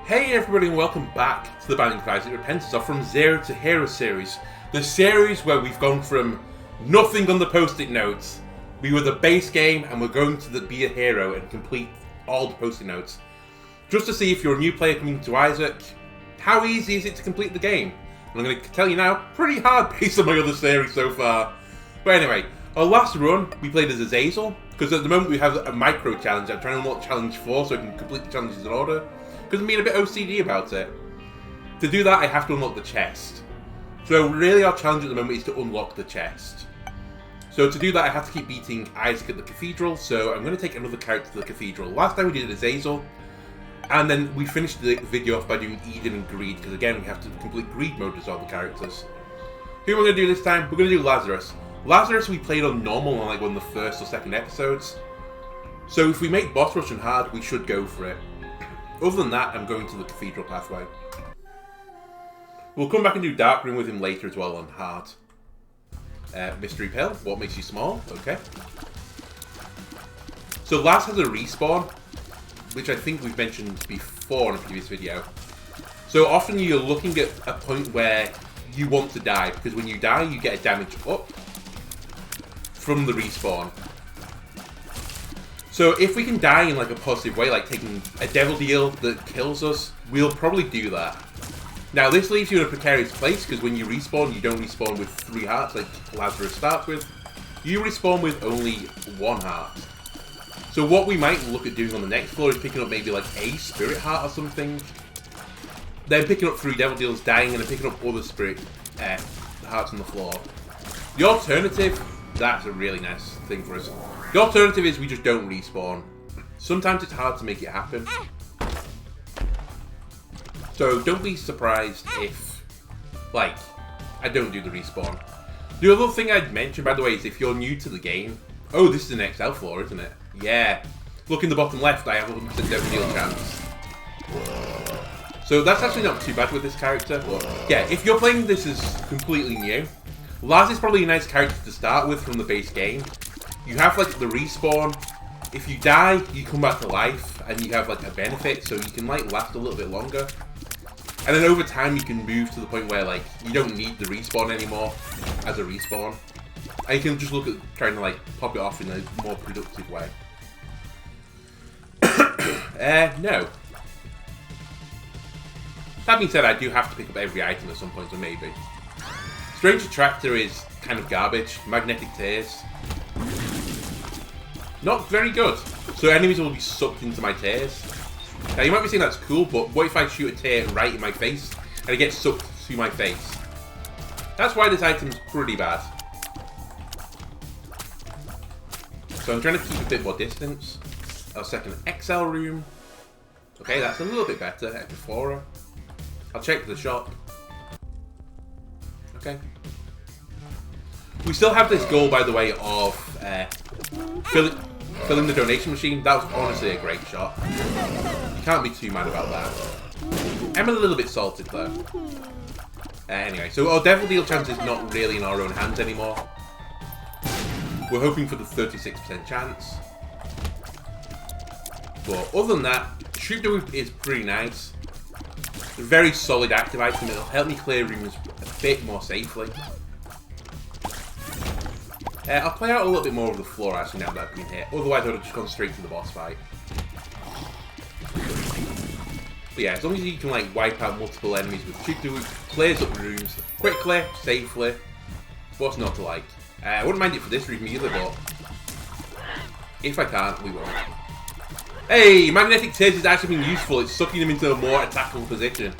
Hey everybody and welcome back to the Binding of Isaac Repentance, or From Zero to Hero series. The series where we've gone from nothing on the post-it notes. We were the base game and we're going to be a hero and complete all the post-it notes. Just to see if you're a new player coming to Isaac, how easy is it to complete the game? And I'm going to tell you now, pretty hard based on my other series so far. But anyway, our last run we played as Azazel, because at the moment we have a micro challenge. I'm trying to unlock challenge 4 so I can complete the challenges in order. Because I'm being a bit OCD about it. To do that, I have to unlock the chest. So really our challenge at the moment is to unlock the chest. So to do that, I have to keep beating Isaac at the cathedral, so I'm going to take another character to the cathedral. Last time we did Azazel, and then we finished the video off by doing Eden and Greed, because again, we have to complete Greed mode as all the characters. Who am I going to do this time? We're going to do Lazarus. Lazarus we played on normal on like one of the first or second episodes. So if we make boss rush on hard, we should go for it. Other than that, I'm going to the cathedral pathway. We'll come back and do Dark Room with him later as well on hard. Mystery Pill, what makes you small? Okay. So Laz has a respawn, which I think we've mentioned before in a previous video. So often you're looking at a point where you want to die, because when you die you get a damage up from the respawn. So if we can die in like a positive way, like taking a devil deal that kills us, we'll probably do that. Now this leaves you in a precarious place, because when you respawn, you don't respawn with 3 hearts like Lazarus starts with. You respawn with only 1 heart. So what we might look at doing on the next floor is picking up maybe like a spirit heart or something. Then picking up 3 devil deals, dying, and then picking up other spirit hearts on the floor. The alternative, that's a really nice thing for us. The alternative is we just don't respawn. Sometimes it's hard to make it happen. So don't be surprised if, like, I don't do the respawn. The other thing I'd mention, by the way, is if you're new to the game... Oh, this is the next L floor, isn't it? Yeah. Look in the bottom left, I have a 100% devil deal chance. So that's actually not too bad with this character. But yeah, if you're playing this as completely new, Laz is probably a nice character to start with from the base game. You have like the respawn. If you die, you come back to life, and you have like a benefit, so you can like last a little bit longer. And then over time, you can move to the point where like you don't need the respawn anymore as a respawn. And you can just look at trying to like pop it off in a more productive way. No. That being said, I do have to pick up every item at some point, so maybe. Strange Attractor is kind of garbage. Magnetic Tears. Not very good. So enemies will be sucked into my tears. Now you might be saying that's cool, but what if I shoot a tear right in my face and it gets sucked to my face? That's why this item's pretty bad. So I'm trying to keep a bit more distance. Our second XL room. Okay, that's a little bit better. Epiphora. I'll check the shop. Okay. We still have this goal, by the way, of filling the donation machine. That was honestly a great shot. You can't be too mad about that. I'm a little bit salted though. Anyway, so our devil deal chance is not really in our own hands anymore. We're hoping for the 36% chance. But other than that, Shoot the Whip is pretty nice. A very solid active item. It'll help me clear rooms a bit more safely. I'll play out a little bit more of the floor actually now that I've been hit. Otherwise I would have just gone straight to the boss fight. But yeah, as long as you can like wipe out multiple enemies with Shoot the Whip, clears up rooms quickly, safely. What's not to like? I wouldn't mind it for this room either, but if I can't, we won't. Hey, Magnetic Tears has actually been useful. It's sucking them into a more attackable position.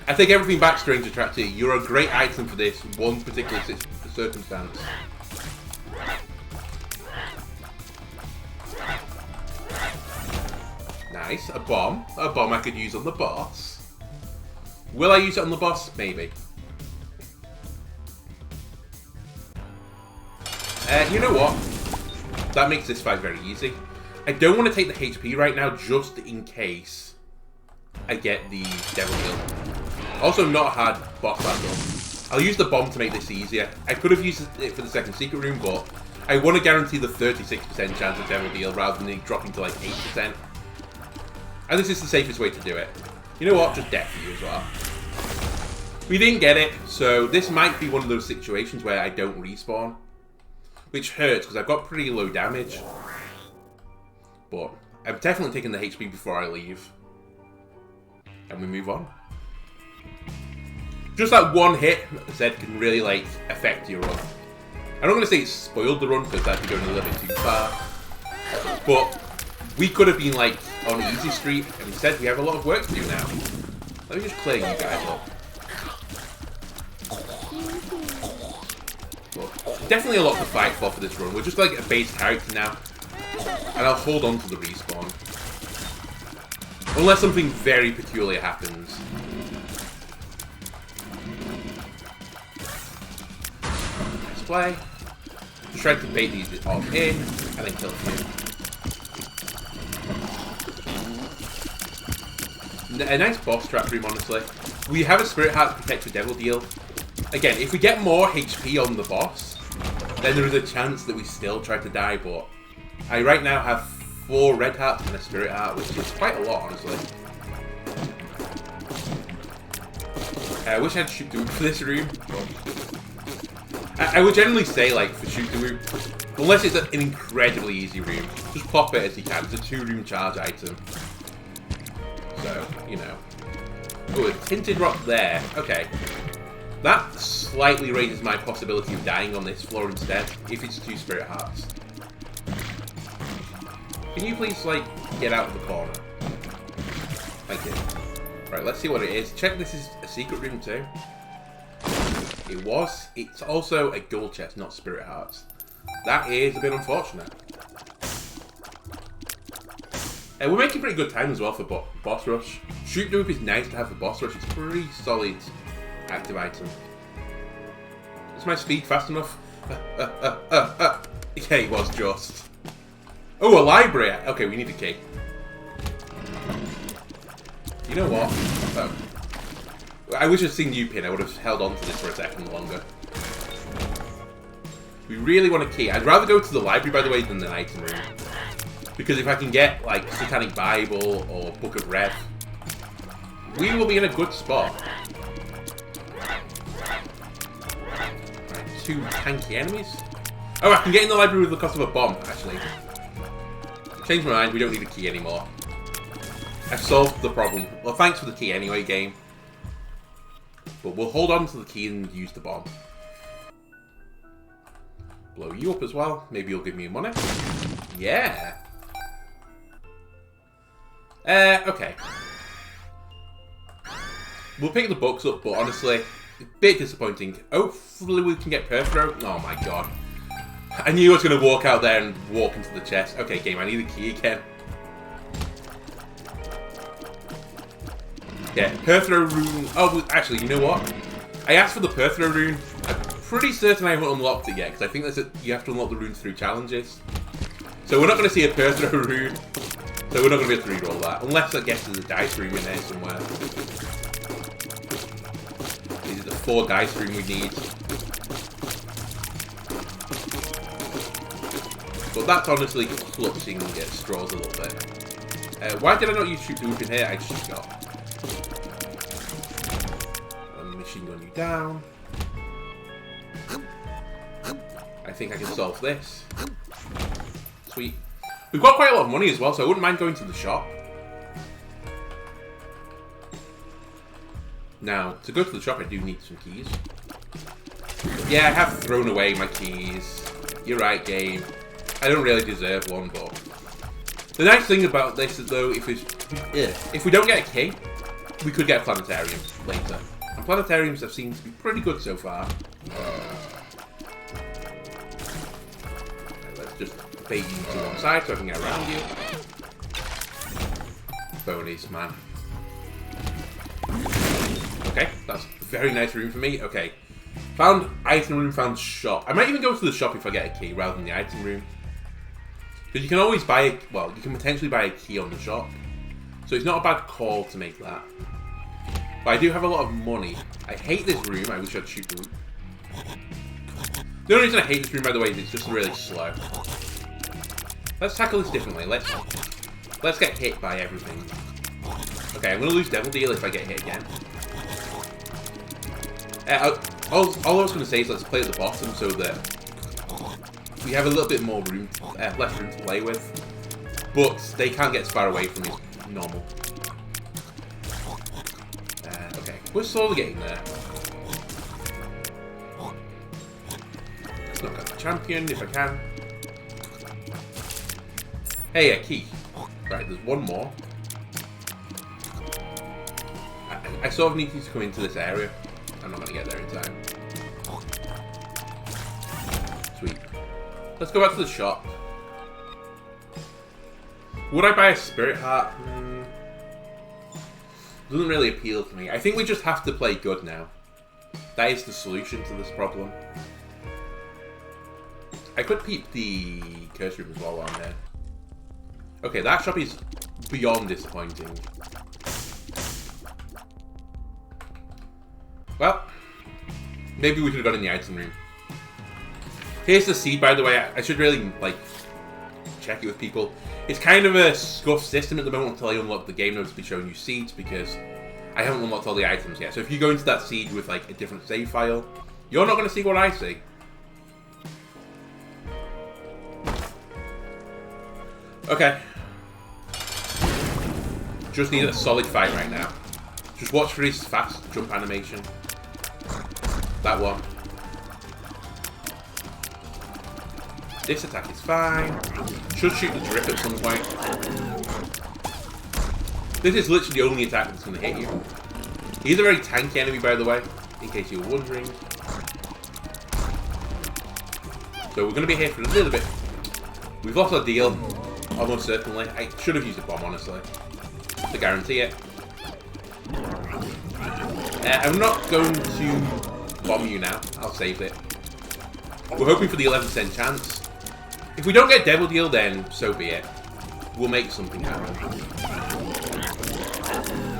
I take everything back, Strange Attractor. You're a great item for this one particular circumstance. Nice, a bomb. A bomb I could use on the boss. Will I use it on the boss? Maybe. You know what? That makes this fight very easy. I don't want to take the HP right now, just in case I get the devil deal. Also, not a hard boss battle. I'll use the bomb to make this easier. I could have used it for the second secret room, but I want to guarantee the 36% chance of devil deal rather than it dropping to like 8%. And this is the safest way to do it. You know what? Just death for you as well. We didn't get it, so this might be one of those situations where I don't respawn. Which hurts, because I've got pretty low damage. But I'm definitely taking the HP before I leave. And we move on. Just that one hit, like I said, can really, like, affect your run. I'm not going to say it spoiled the run, because that'd be going a little bit too far. But we could have been, like, on easy street, and instead we have a lot of work to do now. Let me just clear you guys up. But definitely a lot to fight for this run. We're just, like, a base character now. And I'll hold on to the respawn. Unless something very peculiar happens. Nice play. Just try to bait these all in, and then kill them. A nice boss trap room, honestly. We have a Spirit Heart to protect the Devil Deal. Again, if we get more HP on the boss, then there is a chance that we still try to die, but I right now have 4 Red Hearts and a Spirit Heart, which is quite a lot, honestly. I wish I had Shoot the Whoop for this room. I would generally say, like, for Shoot the Whoop, unless it's an incredibly easy room, just pop it as you can. It's a 2-room charge item. So, you know. Oh, a Tinted Rock there. Okay. That slightly raises my possibility of dying on this floor instead, if it's 2 Spirit Hearts. Can you please, like, get out of the corner? Thank you. Right, let's see what it is. Check this is a secret room too. It was. It's also a gold chest, not Spirit Hearts. That is a bit unfortunate. We're making pretty good time as well for boss rush. Shoot the Whoop is nice to have for boss rush. It's a pretty solid active item. Is my speed fast enough? Yeah, it was just. Oh, a library! Okay, we need a key. You know what? Oh. I wish I'd seen you pin. I would have held on to this for a second longer. We really want a key. I'd rather go to the library, by the way, than the item room. Because if I can get, like, Satanic Bible or Book of Rev, we will be in a good spot. Right, 2 tanky enemies. Oh, I can get in the library with the cost of a bomb, actually. Changed my mind, we don't need a key anymore. I've solved the problem. Well, thanks for the key anyway, game. But we'll hold on to the key and use the bomb. Blow you up as well. Maybe you'll give me money. Yeah. Okay. We'll pick the books up, but honestly, a bit disappointing. Hopefully we can get Perthrow. Oh my god. I knew I was going to walk out there and walk into the chest. Okay, game, I need a key again. Yeah, Perthrow rune. Oh, actually, you know what? I asked for the Perthrow rune. I'm pretty certain I haven't unlocked it yet, because I think that's you have to unlock the runes through challenges. So we're not going to see a Perthrow rune. So we're not going to be able to reroll that. Unless, I guess, there's a dice room in there somewhere. These are the 4 dice room we need. But that's honestly clutching at straws a little bit. Why did I not use Shoot the Whoop in here? I just forgot. Machine gun you down. I think I can solve this. Sweet. We've got quite a lot of money as well, so I wouldn't mind going to the shop. Now, to go to the shop, I do need some keys. Yeah, I have thrown away my keys. You're right, game. I don't really deserve one, but the nice thing about this is, though, if we don't get a key, we could get a planetarium later. And planetariums have seemed to be pretty good so far. Right, let's just bait you to one side so I can get around you. Bonies, man. Okay, that's a very nice room for me. Okay. Found item room, found shop. I might even go to the shop if I get a key rather than the item room. Because you can always buy, well, you can potentially buy a key on the shop. So it's not a bad call to make that. But I do have a lot of money. I hate this room. I wish I'd shoot the room. The only reason I hate this room, by the way, is it's just really slow. Let's tackle this differently. Let's get hit by everything. Okay, I'm going to lose Devil Deal if I get hit again. All I was going to say is let's play at the bottom so that we have a little bit more room, less room to play with. But they can't get as far away from me as normal. Okay, we're slowly getting there. Let's knock out the champion if I can. Hey, a key. Right, there's one more. I sort of need you to come into this area. I'm not going to get there in time. Sweet. Let's go back to the shop. Would I buy a spirit heart? Doesn't really appeal to me. I think we just have to play good now. That is the solution to this problem. I could peep the curse room as well while I'm there. Okay, that shop is beyond disappointing. Well, maybe we could have got in the item room. Here's the seed, by the way. I should really, like, check it with people. It's kind of a scuffed system at the moment until I unlock the game notes to be showing you seeds, because I haven't unlocked all the items yet. So if you go into that seed with, like, a different save file, you're not going to see what I see. Okay. Just need a solid fight right now. Just watch for his fast jump animation. That one. This attack is fine. Should shoot the drip at some point. This is literally the only attack that's going to hit you. He's a very tanky enemy, by the way, in case you were wondering. So we're going to be here for a little bit. We've lost our deal, almost certainly. I should have used a bomb, honestly, to guarantee it. I'm not going to bomb you now. I'll save it. We're hoping for the 11% chance. If we don't get Devil Deal, then so be it. We'll make something happen.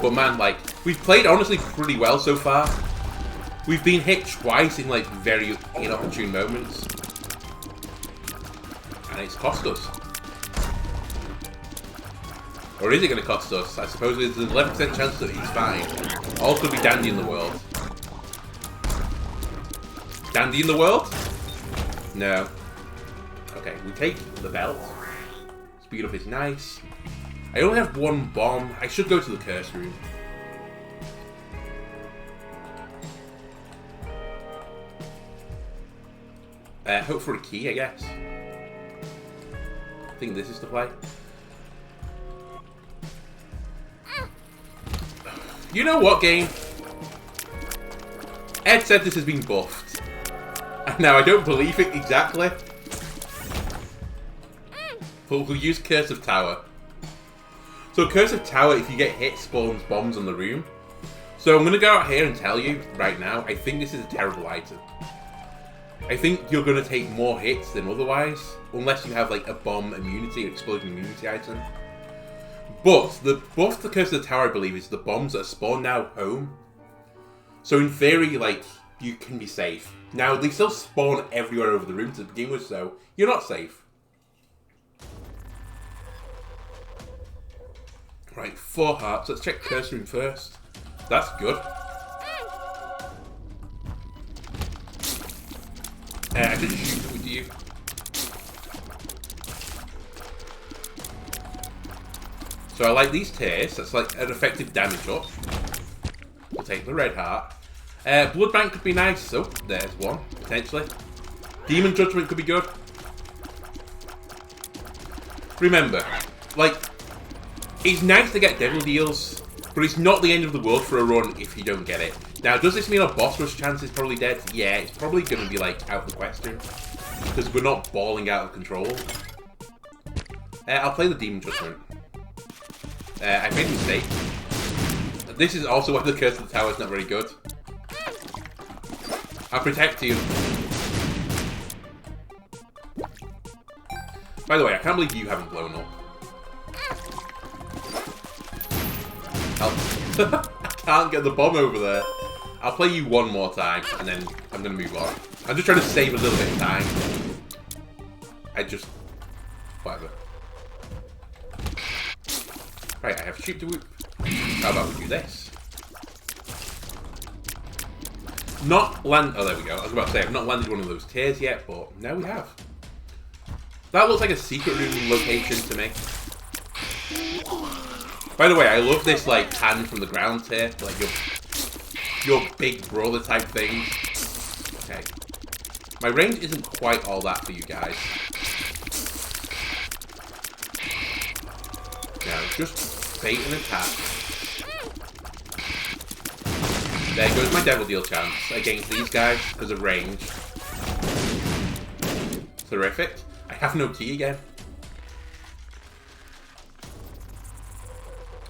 But man, like, we've played honestly pretty well so far. We've been hit twice in like very inopportune moments. And it's cost us. Or is it going to cost us? I suppose there's an 11% chance that he's fine. All could be Dandy in the world. Dandy in the world? No. Okay, we take the belt. Speed up is nice. I only have one bomb. I should go to the curse room. Hope for a key, I guess. I think this is the play. You know what, game? Ed said this has been buffed. And now I don't believe it exactly. But we'll use Curse of Tower. So Curse of Tower, if you get hit, spawns bombs on the room. So I'm going to go out here and tell you right now, I think this is a terrible item. I think you're going to take more hits than otherwise, unless you have like a bomb immunity or explosion immunity item. But the buff to Curse of the Tower, I believe, is the bombs that are spawned now home. So in theory, like, you can be safe. Now, they still spawn everywhere over the room to begin with, so you're not safe. Right, 4 hearts. Let's check Curse Room first. That's good. I should shoot with you. So I like these tears. That's like an effective damage up. We'll take the red heart. Blood Bank could be nice. Oh, there's one, potentially. Demon Judgment could be good. Remember, like, it's nice to get Devil Deals, but it's not the end of the world for a run if you don't get it. Now, does this mean our boss rush chance is probably dead? Yeah, it's probably going to be, like, out of the question. Because we're not balling out of control. I'll play the Demon Judgment. I made a mistake. This is also why the Curse of the Tower is not very good. I'll protect you. By the way, I can't believe you haven't blown up. I can't get the bomb over there. I'll play you one more time, and then I'm going to move on. I'm just trying to save a little bit of time. Whatever. Right, I have shoot to whoop. How about we do this? Not land. Oh, there we go. I was about to say I've not landed one of those tiers yet, but now we have. That looks like a secret room location to me. By the way, I love this like hand from the ground tier, like your big brother type thing. Okay, my range isn't quite all that for you guys. Now just bait and attack. There goes my Devil Deal chance against these guys because of range. Terrific. I have no key again.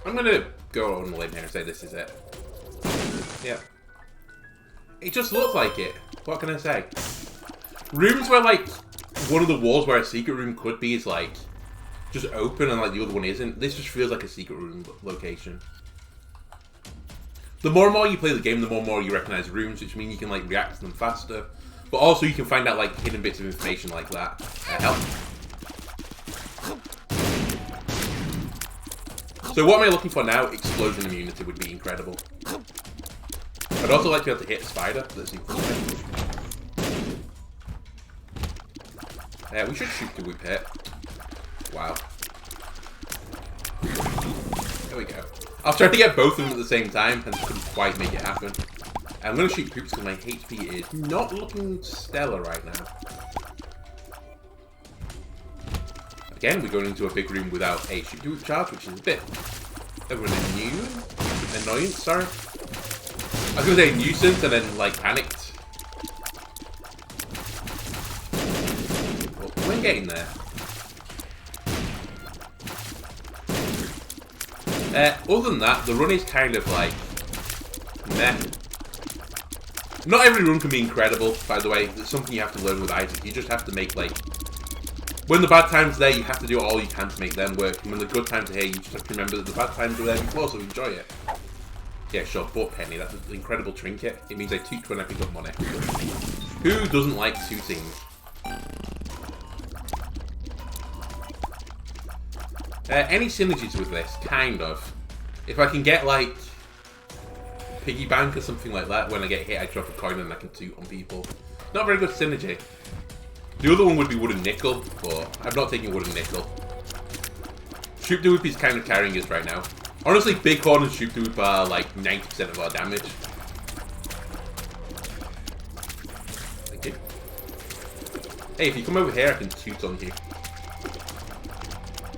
I'm gonna go on the limb here and say this is it. Yeah. It just looks like it. What can I say? Rooms where like one of the walls where a secret room could be is like just open and like the other one isn't. This just feels like a secret room location. The more and more you play the game, the more and more you recognize rooms, which means you can like react to them faster. But also you can find out like hidden bits of information like that. Help. So what am I looking for now? Explosion immunity would be incredible. I'd also like to be able to hit a spider. Let's see. We should shoot the whip hit. Wow. There we go. I was trying to get both of them at the same time and couldn't quite make it happen. I'm going to shoot poops because my HP is not looking stellar right now. Again, we're going into a big room without a shoot to whip charge, which is a bit of an annoyance, sorry. I was going to say nuisance and then like panicked. Well, we're getting there. Other than that, the run is kind of like meh. Not every run can be incredible, by the way. It's something you have to learn with Isaac. You just have to make like... When the bad times are there, you have to do all you can to make them work. And when the good times are here, you just have to remember that the bad times were there before, so enjoy it. Yeah, sure, but Penny, that's an incredible trinket. It means I toot when I pick up money. Who doesn't like tooting? Any synergies with this? Kind of. If I can get, like, piggy bank or something like that, when I get hit, I drop a coin and I can toot on people. Not very good synergy. The other one would be wooden nickel, but I'm not taking wooden nickel. Shoop the Whip is kind of carrying us right now. Honestly, Bighorn and Shoop the Whip are, like, 90% of our damage. Thank you. Hey, if you come over here, I can toot on you.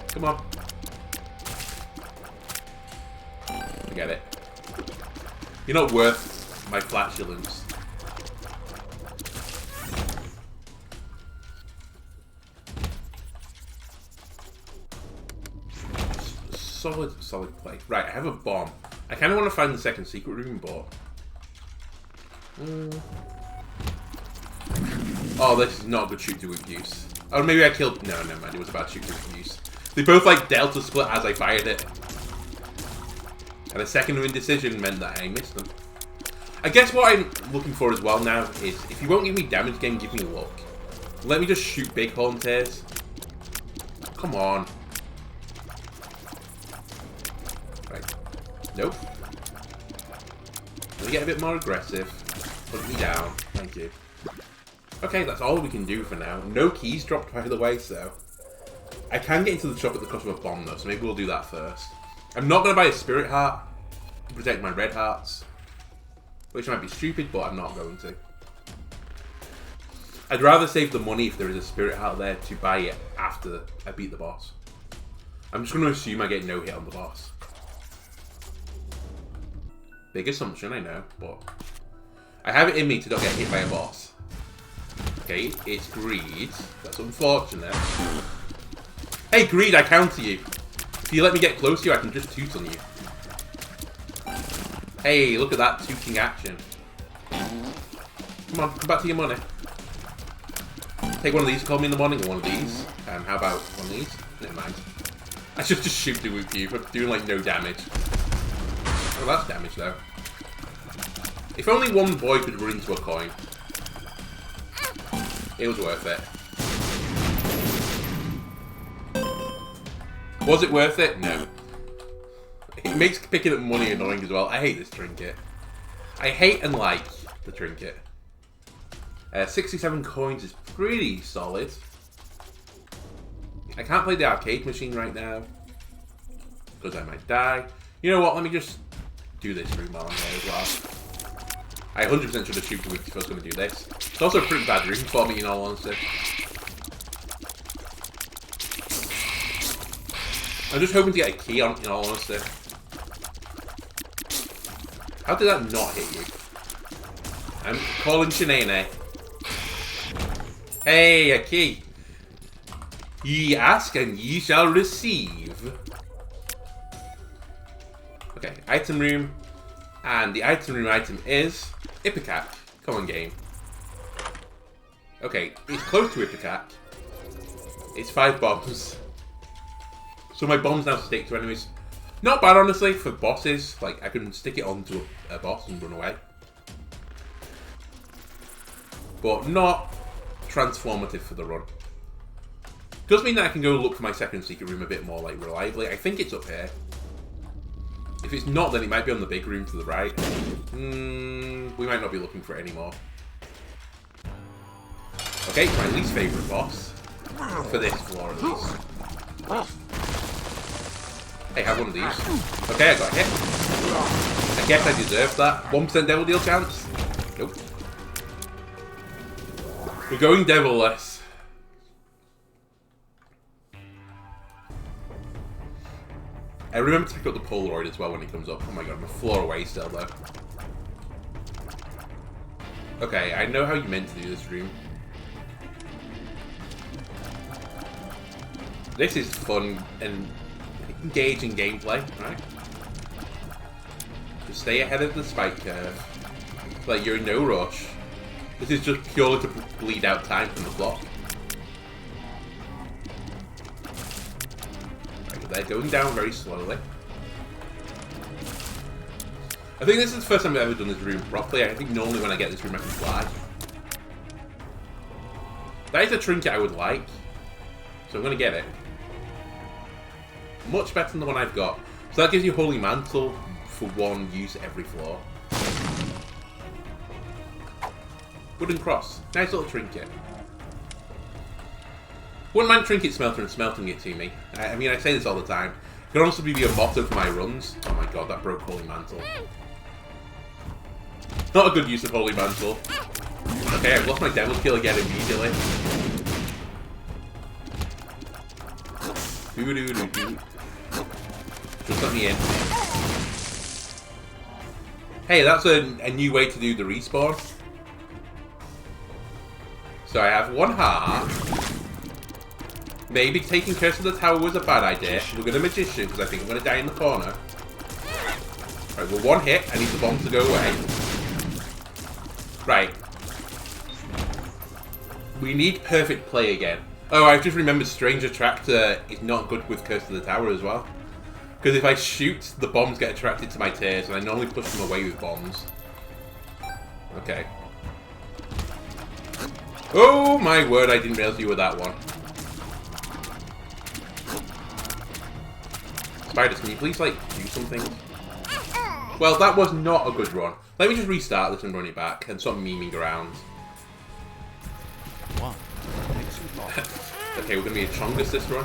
Come on. Forget it. You're not worth my flatulence. Solid play. Right, I have a bomb. I kind of want to find the second secret room, but... Oh, this is not good shoot to whip use. Oh, maybe I killed... No, never mind. It was about shoot to whip use. They both, like, delta split as I fired it. And a second indecision meant that I missed them. I guess what I'm looking for as well now is, if you won't give me damage game, give me luck. Let me just shoot Bighorn tears. Come on. Right. Nope. Let me get a bit more aggressive. Put me down. Thank you. Okay, that's all we can do for now. No keys dropped, by the way, so... I can get into the shop at the cost of a bomb, though, so maybe we'll do that first. I'm not going to buy a spirit heart to protect my red hearts. Which might be stupid, but I'm not going to. I'd rather save the money if there is a spirit heart there to buy it after I beat the boss. I'm just going to assume I get no hit on the boss. Big assumption, I know, but... I have it in me to not get hit by a boss. Okay, it's Greed. That's unfortunate. Hey, Greed, I counter you. If you let me get close to you, I can just toot on you. Hey, look at that tooting action. Come on, come back to your money. Take one of these, call me in the morning, or one of these. How about one of these? Never mind. I should just shoot the with you, but doing like no damage. Oh, that's damage though. If only one boy could run into a coin. It was worth it. Was it worth it? No. It makes picking up money annoying as well. I hate this trinket. I hate and like the trinket. 67 coins is pretty solid. I can't play the arcade machine right now because I might die. You know what? Let me just do this room while I'm there as well. I 100% should have shooted if I was going to do this. It's also a pretty bad room for me, in all honesty. I'm just hoping to get a key on, in all honesty. How did that not hit you? I'm calling Shanae. Hey, a key. Ye ask and ye shall receive. Okay, item room. And the item room item is Ipecac. Come on, game. Okay, it's close to Ipecac. It's 5 bombs. So my bombs now stick to enemies. Not bad, honestly, for bosses. Like, I can stick it onto a boss and run away. But not transformative for the run. Does mean that I can go look for my second secret room a bit more, like, reliably. I think it's up here. If it's not, then it might be on the big room to the right. We might not be looking for it anymore. Okay, my least favourite boss. For this floor, at least. Hey, have one of these. Okay, I got hit. I guess I deserved that. 1% devil deal chance? Nope. We're going devil-less. I remember to pick up the Polaroid as well when it comes up. Oh my god, I'm a floor away still though. Okay, I know how you meant to do this room. This is fun and engaging gameplay, right? Just stay ahead of the spike curve. Like, you're in no rush. This is just purely to bleed out time from the clock. They're going down very slowly. I think this is the first time I've ever done this room properly. I think normally when I get this room I can fly. That is a trinket I would like. So I'm going to get it. Much better than the one I've got. So that gives you Holy Mantle for one use every floor. Wooden cross. Nice little trinket. Wouldn't mind trinket smelter and smelting it to me. I mean, I say this all the time. It could honestly be a motto for my runs. Oh my god, that broke Holy Mantle. Not a good use of Holy Mantle. Okay, I've lost my devil kill again immediately. Doo-doo-doo-doo. Just let me in. Hey, that's a new way to do the respawn. So I have 1 heart. Maybe taking Curse of the Tower was a bad idea. We're going to Magician because I think I'm going to die in the corner. Right, we're 1 hit. I need the bomb to go away. Right. We need perfect play again. Oh, I've just remembered Strange Attractor is not good with Curse of the Tower as well. Because if I shoot, the bombs get attracted to my tears, and I normally push them away with bombs. Okay. Oh my word, I didn't realize you were that one. Spiders, can you please, like, do something? Well, that was not a good run. Let me just restart this and run it back and stop memeing around. Okay, we're going to be a Chongus this run.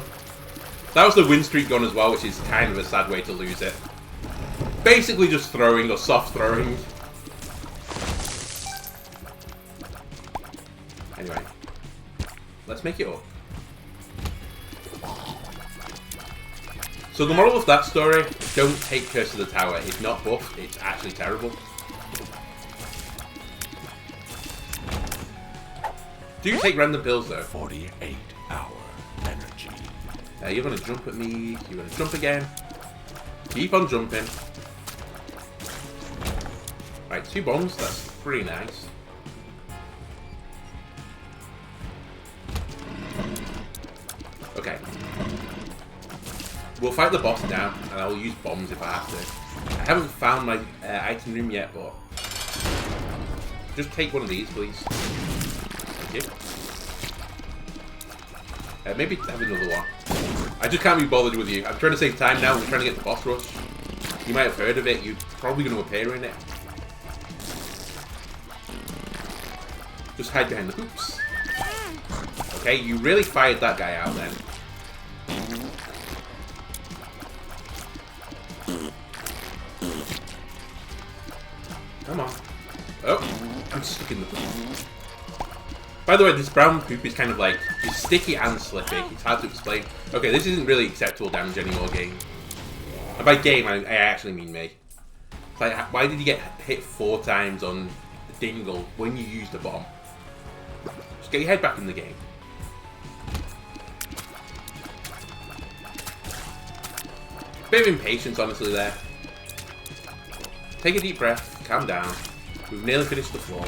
That was the win streak gone as well, which is kind of a sad way to lose it. Basically just throwing or soft throwing. Anyway, let's make it up. So the moral of that story, don't take Curse of the Tower. It's not buffed, it's actually terrible. Do take random pills though. 48-hour energy. You're gonna jump at me, you're gonna jump again. Keep on jumping. Right, 2 bombs, that's pretty nice. Okay. We'll fight the boss now, and I'll use bombs if I have to. I haven't found my item room yet, but... just take one of these, please. Thank you. Maybe have another one. I just can't be bothered with you. I'm trying to save time now, we're trying to get the boss rush. You might have heard of it. You're probably going to appear in it. Just hide behind the hoops. Okay, you really fired that guy out then. Come on. Oh, I'm stuck in the poop. By the way, this brown poop is kind of like, it's sticky and slippy. It's hard to explain. Okay, this isn't really acceptable damage anymore, game. And by game, I actually mean me. It's like, why did you get hit 4 times on the dingle when you used a bomb? Just get your head back in the game. Bit of impatience, honestly, there. Take a deep breath, calm down. We've nearly finished the floor.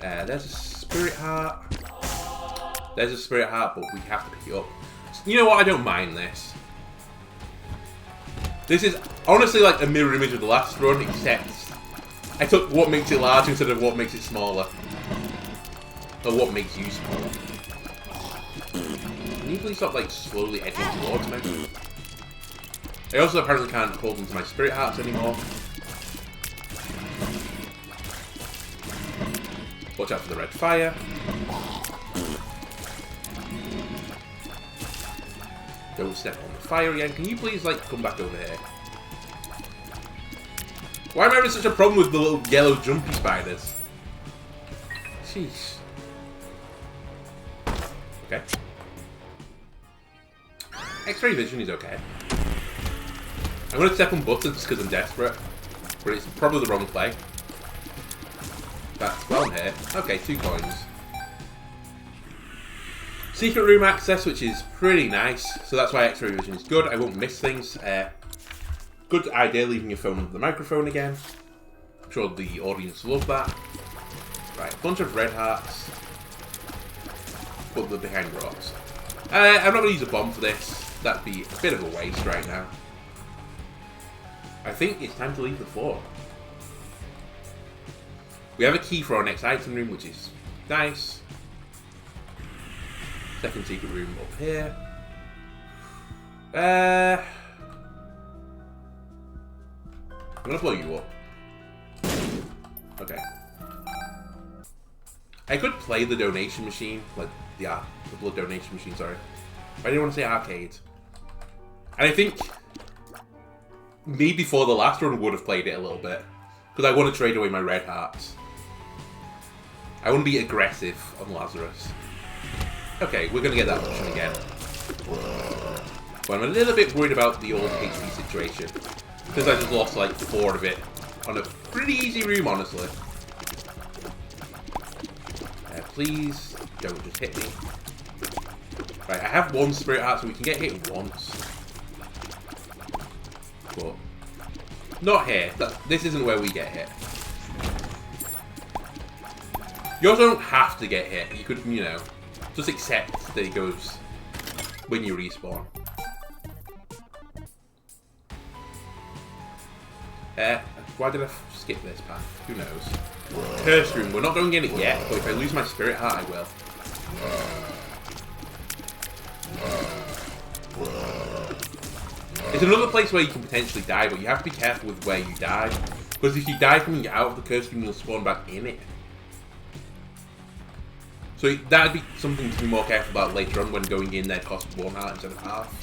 There's a spirit heart. There's a spirit heart, but we have to pick it up. You know what? I don't mind this. This is honestly like a mirror image of the last run, except I took what makes it large instead of what makes it smaller. Or what makes you smaller. Can you please stop like slowly edging towards me? I also apparently can't hold into my spirit hearts anymore. Watch out for the red fire. Don't step on the fire again. Can you please, like, come back over here? Why am I having such a problem with the little yellow jumpy spiders? Jeez. Okay. X-ray vision is okay. I'm going to step on buttons because I'm desperate. But it's probably the wrong play. That's well here. Okay, 2 coins. Secret room access, which is pretty nice. So that's why X-ray vision is good. I won't miss things. Good idea leaving your phone under the microphone again. I'm sure the audience love that. Right, bunch of red hearts. But they're behind rocks. I'm not going to use a bomb for this. That'd be a bit of a waste right now. I think it's time to leave the floor. We have a key for our next item room, which is nice. Second secret room up here. I'm gonna blow you up. Okay. I could play the donation machine, like the blood donation machine, sorry. But I didn't want to say arcade. And I think me before the last run would have played it a little bit. Because I want to trade away my red hearts. I want to be aggressive on Lazarus. Okay, we're going to get that option again. But I'm a little bit worried about the old HP situation. Because I just lost like 4 of it on a pretty easy room, honestly. Please, don't just hit me. Right, I have 1 spirit heart, so we can get hit once. But not here. This isn't where we get hit. You also don't have to get hit. You could, you know, just accept that it goes when you respawn. Why did I skip this path? Who knows? Curse room. We're not going in it yet, but if I lose my spirit heart, I will. It's another place where you can potentially die, but you have to be careful with where you die. Because if you die coming out of the curse room, you'll spawn back in it. So that'd be something to be more careful about later on when going in there costs 1 heart instead of half.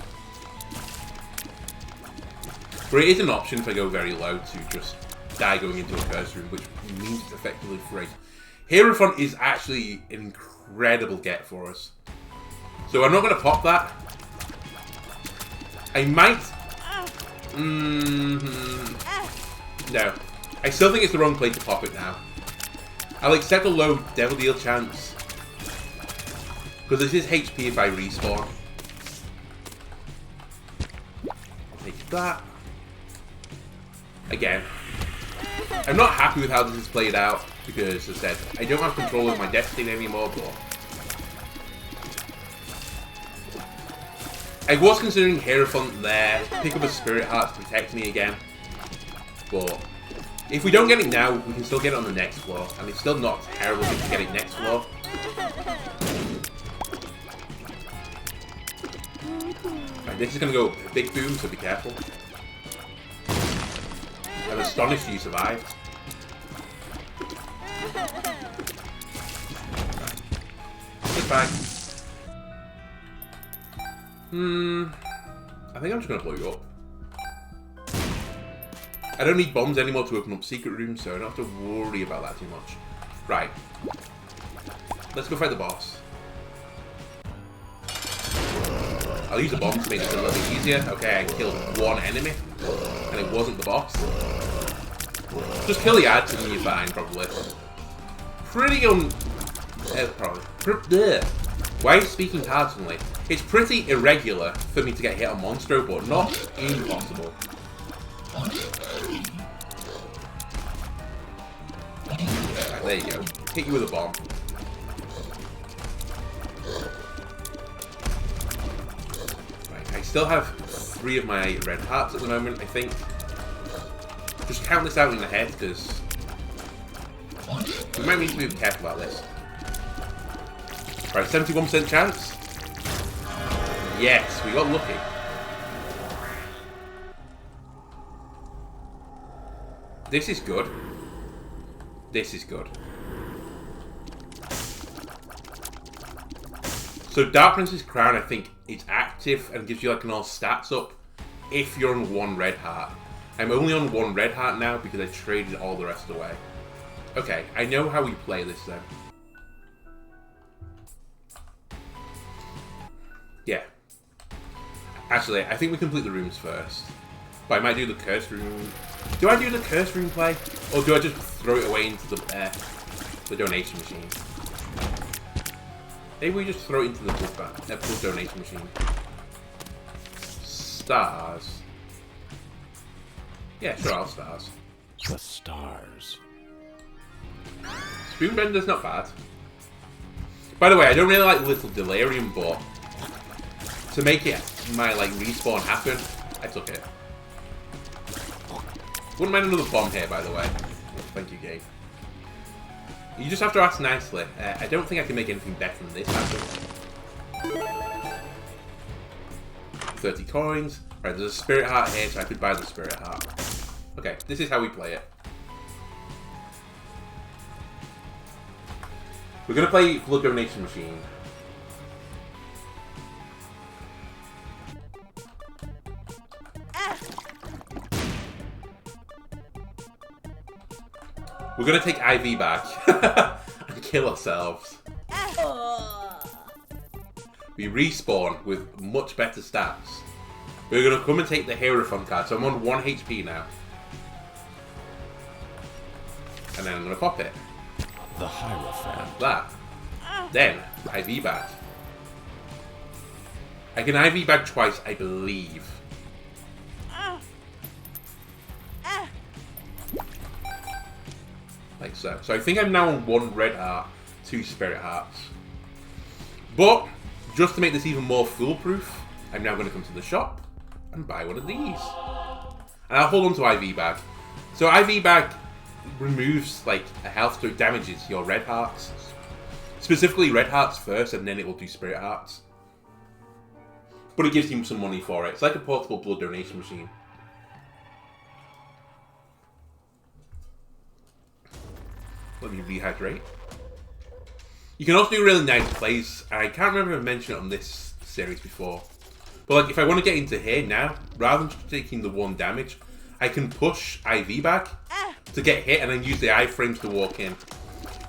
But it is an option if I go very low to just die going into a curse room, which means it's effectively free. Hierophant is actually an incredible get for us. So I'm not going to pop that. I might... No. I still think it's the wrong place to pop it now. I'll accept a low Devil Deal chance. Because this is HP if I respawn. I'll take that. Again. I'm not happy with how this is played out. Because, as I said, I don't have control of my destiny anymore, but... I was considering Hierophant there, pick up a Spirit Heart to protect me again. But if we don't get it now, we can still get it on the next floor. And it's still not terrible if we get it next floor. Right, this is going to go big boom, so be careful. I'm astonished you survived. Get back. I think I'm just gonna blow you up. I don't need bombs anymore to open up secret rooms, so I don't have to worry about that too much. Right. Let's go fight the boss. I'll use a bomb to make this a little bit easier. Okay, I killed one enemy, and it wasn't the boss. Just kill the ads and you're fine, probably. Pretty probably. Why are you speaking constantly? It's pretty irregular for me to get hit on Monstro, but not impossible. Right, there you go. Hit you with a bomb. Right, I still have 3 of my red hearts at the moment, I think. Just count this out in the head, because we might need to be careful about this. Right, 71% chance. Yes, we got lucky. This is good. This is good. So Dark Prince's Crown, I think, is active and gives you like an all stats up if you're on 1 red heart. I'm only on 1 red heart now because I traded all the rest away. Okay, I know how we play this then. Yeah. Actually, I think we complete the rooms first. But I might do the curse room. Do I do the curse room play? Or do I just throw it away into the donation machine? Maybe we just throw it into the blood donation machine. Stars. Yeah, sure, I'll stars. The stars. Spoonbender's not bad. By the way, I don't really like Little Delirium, but to make it my like respawn happen, I took it. Wouldn't mind another bomb here, by the way. Thank you, Gabe. You just have to ask nicely. I don't think I can make anything better than this happen. 30 coins. Right, there's a spirit heart here, so I could buy the spirit heart. Okay, this is how we play it. We're gonna play Blood Donation Machine. We're gonna take IV back and kill ourselves. We respawn with much better stats. We're gonna come and take the Hierophant card, so I'm on 1 HP now. And then I'm gonna pop it. The Hierophant. That. Then, IV back. I can IV back twice, I believe. Like so. So I think I'm now on 1 red heart, 2 spirit hearts. But, just to make this even more foolproof, I'm now going to come to the shop and buy one of these. And I'll hold on to IV bag. So IV bag removes like a health, so it damages your red hearts. Specifically red hearts first, and then it will do spirit hearts. But it gives you some money for it. It's like a portable blood donation machine. Let me rehydrate. You can also do really nice plays. I can't remember if I mentioned it on this series before. But like, if I want to get into here now, rather than just taking the 1 damage, I can push IV back to get hit and then use the iframes to walk in.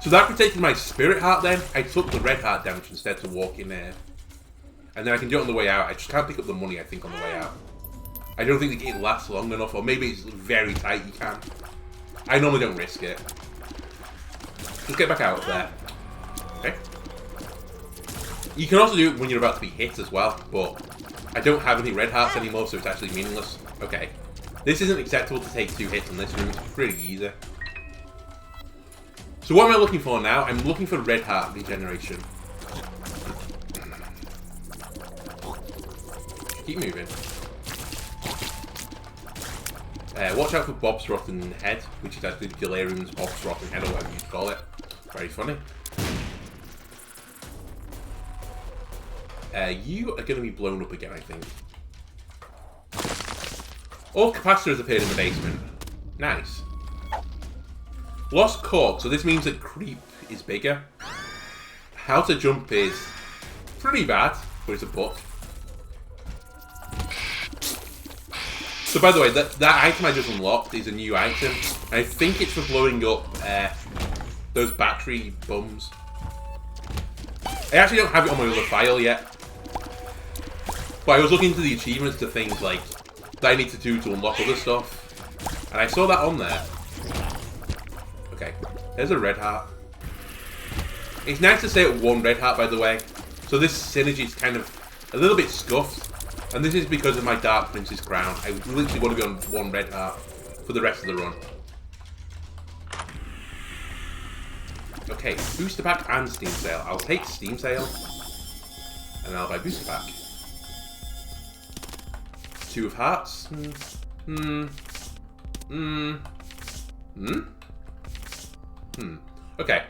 So that protected my spirit heart then. I took the red heart damage instead to walk in there. And then I can do it on the way out. I just can't pick up the money, I think, on the way out. I don't think it lasts long enough, or maybe it's very tight, you can. I normally don't risk it. Just get back out of there. Okay. You can also do it when you're about to be hit as well, but I don't have any red hearts anymore, so it's actually meaningless. Okay. This isn't acceptable to take 2 hits on this room. It's pretty easy. So what am I looking for now? I'm looking for red heart regeneration. Keep moving. Watch out for Bob's Rotten Head, which is actually Delirium's Bob's Rotten Head, or whatever you call it. Very funny. You are going to be blown up again, I think. All capacitors appeared in the basement. Nice. Lost cork, so this means that creep is bigger. How to jump is pretty bad, but it's a book. So by the way, that item I just unlocked is a new item. I think it's for blowing up those battery bums. I actually don't have it on my other file yet. But I was looking into the achievements to things like that I need to do to unlock other stuff. And I saw that on there. Okay, there's a red heart. It's nice to stay at 1 red heart, by the way. So this synergy is kind of a little bit scuffed. And this is because of my Dark Prince's crown. I literally want to be on 1 red heart for the rest of the run. Okay, booster pack and Steam Sale. I'll take Steam Sale. And I'll buy booster pack. 2 of hearts. Okay.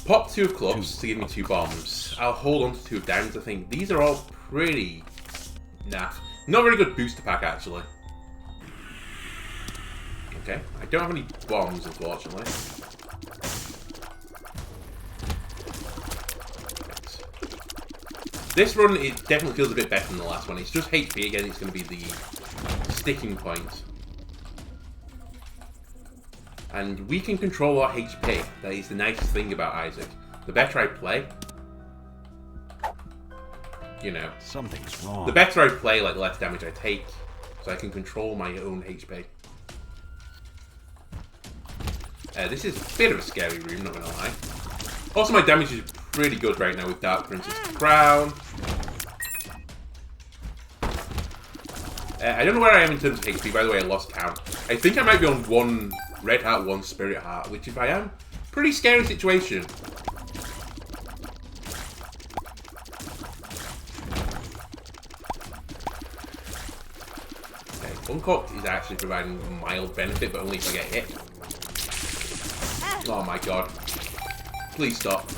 Pop 2 of clubs to give me 2 bombs. I'll hold on to 2 of diamonds, I think. These are all pretty naff. Not very good booster pack, actually. Okay. I don't have any bombs, unfortunately. This run, it definitely feels a bit better than the last one. It's just HP again, it's going to be the sticking point. And we can control our HP. That is the nicest thing about Isaac. The better I play, you know, something's wrong. The better I play, like, the less damage I take. So I can control my own HP. This is a bit of a scary room, not gonna lie. Also, my damage is pretty good right now with Dark Prince's crown. I don't know where I am in terms of HP, by the way, I lost count. I think I might be on 1 red heart, 1 spirit heart, which if I am, pretty scary situation. Okay, Uncooked is actually providing mild benefit, but only if I get hit. Oh my god. Please stop.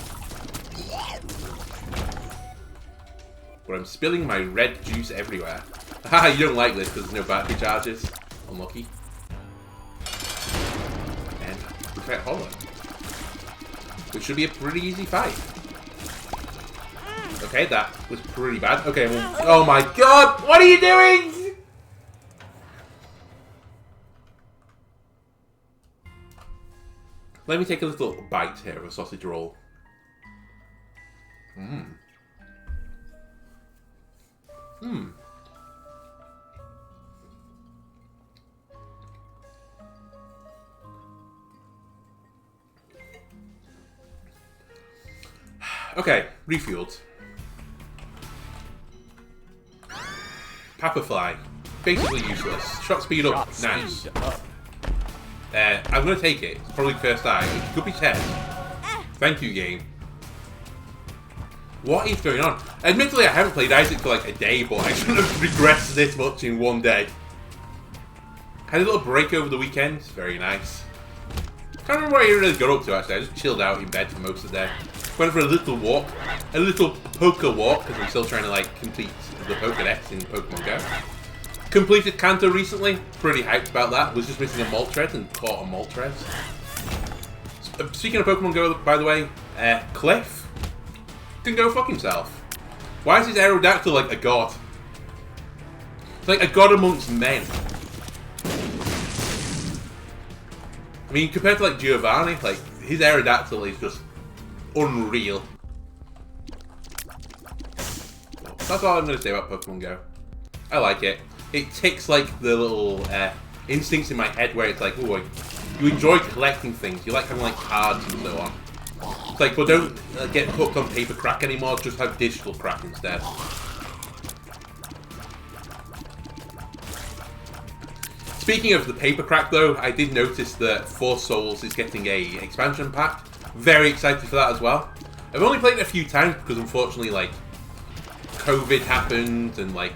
But I'm spilling my red juice everywhere. Haha, you don't like this because there's no battery charges. Unlucky. And Protect Hollow. Which should be a pretty easy fight. Okay, that was pretty bad. Okay, well, oh my god! What are you doing? Let me take a little bite here of a sausage roll. Okay, refueled. Papperfly. Basically useless. Shot speed up. Nice. I'm going to take it. It's probably first eye. It could be 10. Thank you, game. What is going on? Admittedly, I haven't played Isaac for like a day, but I shouldn't have regressed this much in 1 day. Had a little break over the weekend. Very nice. Can't remember what I really got up to, actually. I just chilled out in bed for most of the day. Went for a little walk. A little poker walk, because I'm still trying to like complete the Pokédex in Pokemon Go. Completed Kanto recently. Pretty hyped about that. Was just missing a Moltres and caught a Moltres. Speaking of Pokemon Go, by the way, Cliff can go fuck himself. Why is his Aerodactyl like a god? It's like a god amongst men. I mean, compared to like Giovanni, like his Aerodactyl is just unreal. That's all I'm going to say about Pokemon Go. I like it. It ticks like the little instincts in my head where it's like, ooh, you enjoy collecting things. You like having like cards and so on. It's like, but don't get hooked on paper crack anymore. Just have digital crack instead. Speaking of the paper crack though, I did notice that Force Souls is getting a expansion pack. Very excited for that as well. I've only played it a few times because unfortunately like COVID happened and like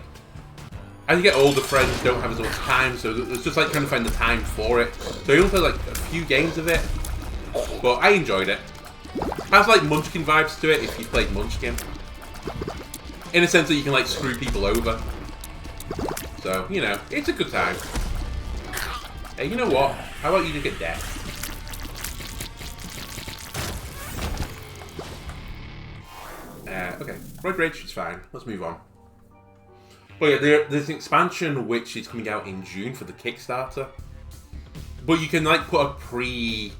as you get older, friends don't have as much time, so it's just like trying to find the time for it. So I only played like a few games of it, but I enjoyed it. Has like Munchkin vibes to it if you played Munchkin. In a sense that you can, like, screw people over. So, you know, it's a good time. Hey, you know what? How about you just get dead? Okay. Road Rage is fine. Let's move on. But yeah, there's an expansion which is coming out in June for the Kickstarter. But you can, like, put a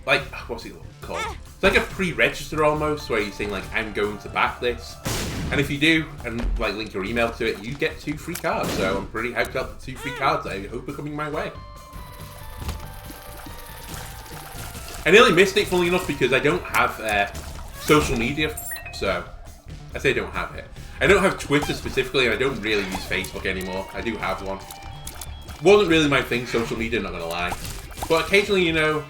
like, what's it called? It's like a pre-register almost, where you're saying, like, I'm going to back this. And if you do, and, like, link your email to it, you get 2 free cards. So I'm pretty hyped up the 2 free cards I hope are coming my way. I nearly missed it, funnily enough, because I don't have social media. So, I say I don't have it. I don't have Twitter specifically, and I don't really use Facebook anymore. I do have one. Wasn't really my thing, social media, not gonna lie. But occasionally, you know,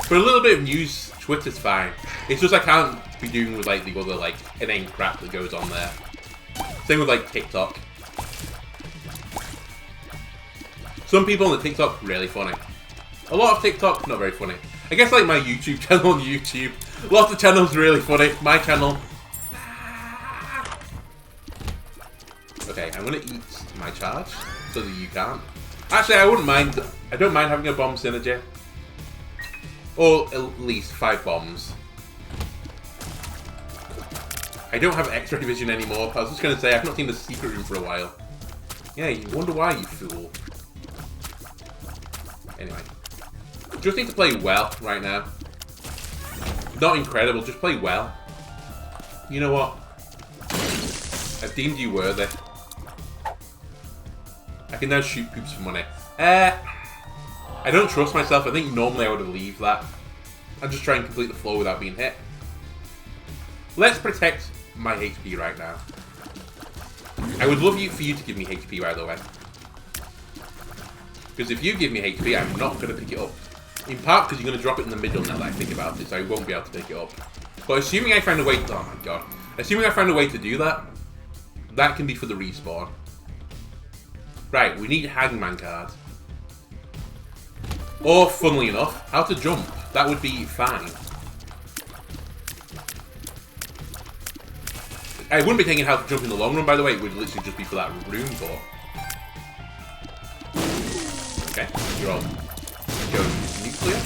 for a little bit of news, Twitter's fine. It's just I can't be doing with, like, the other, like, inane crap that goes on there. Same with, like, TikTok. Some people on the TikTok, really funny. A lot of TikTok, not very funny. I guess, like, my YouTube channel on YouTube. Lots of channels really funny. My channel. Okay, I'm gonna eat my charge so that you can't. Actually, I wouldn't mind. I don't mind having a bomb synergy. Or at least 5 bombs. I don't have X-ray vision anymore. I was just gonna say, I've not seen the secret room for a while. Yeah, you wonder why, you fool. Anyway. Just need to play well right now. Not incredible, just play well. You know what? I've deemed you worthy. I can now shoot poops for money. I don't trust myself. I think normally I would have leave that. I'm just trying to complete the floor without being hit. Let's protect my HP right now. I would love for you to give me HP, by the way. Because if you give me HP, I'm not going to pick it up. In part because you're going to drop it in the middle now that I think about it, so I won't be able to pick it up. But assuming I find a way to... Oh my god. Assuming I find a way to do that, that can be for the respawn. Right, we need Hangman card. Or, funnily enough, how to jump. That would be fine. I wouldn't be taking how to jump in the long run, by the way. It would literally just be for that room, but... Okay, you're all going nuclear.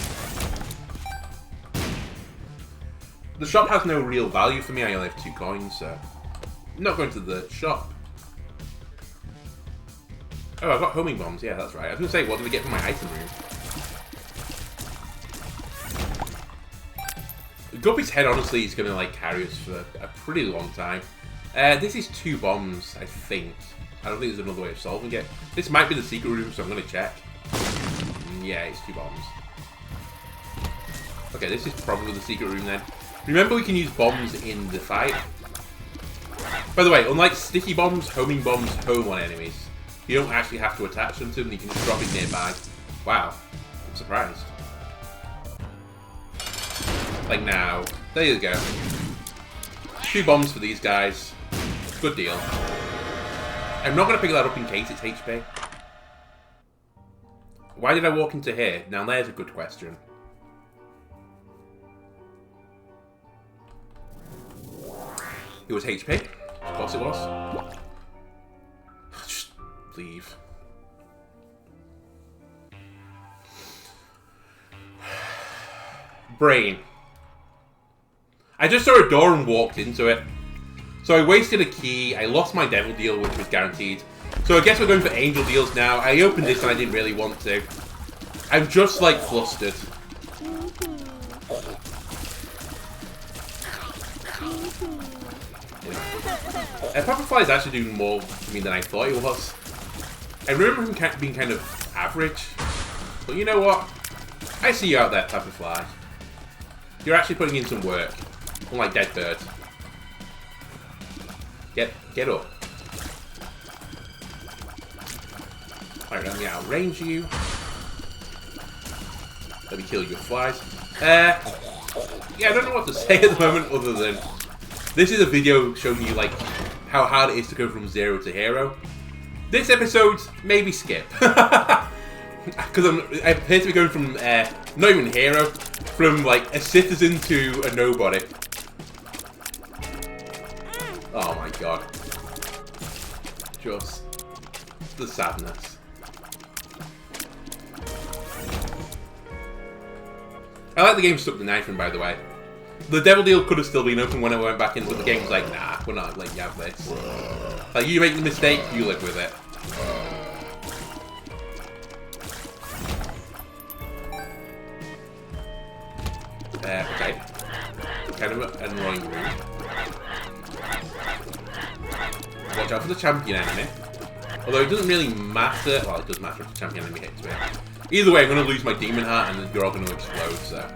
The shop has no real value for me. I only have 2 coins, so... I'm not going to the shop. Oh, I've got homing bombs. Yeah, that's right. I was going to say, what do we get from my item room? Guppy's head, honestly, is going to, like, carry us for a pretty long time. This is 2 bombs, I think. I don't think there's another way of solving it. This might be the secret room, so I'm going to check. Yeah, it's 2 bombs. Okay, this is probably the secret room then. Remember, we can use bombs in the fight. By the way, unlike sticky bombs, homing bombs home on enemies. You don't actually have to attach them to them, you can just drop it nearby. Wow, I'm surprised. Like now. There you go. 2 bombs for these guys. Good deal. I'm not going to pick that up in case it's HP. Why did I walk into here? Now there's a good question. It was HP. Of course it was. Just leave. Brain. I just saw a door and walked into it. So I wasted a key, I lost my devil deal, which was guaranteed. So I guess we're going for angel deals now. I opened this and I didn't really want to. I'm just, like, flustered. Pepperfly is actually doing more for me than I thought it was. I remember him being kind of average. But you know what? I see you out there, Pepperfly. You're actually putting in some work. Unlike Dead Bird. Get up. Alright, let me outrange you. Let me kill your flies. Yeah, I don't know what to say at the moment other than... This is a video showing you, like, how hard it is to go from 0 to hero. This episode, maybe skip. Because I appear to be going from, not even hero, from, like, a citizen to a nobody. Oh my god. Just the sadness. I like the game stuck the knife in, by the way. The devil deal could have still been open when I went back in, but the game was like, nah, we're not letting you have this. Like, you make the mistake, you live with it. Okay. Kind of an annoying room. Watch out for the champion enemy. Although it doesn't really matter. Well, it does matter if the champion enemy hits me. Either way, I'm going to lose my demon heart and you're all going to explode, so.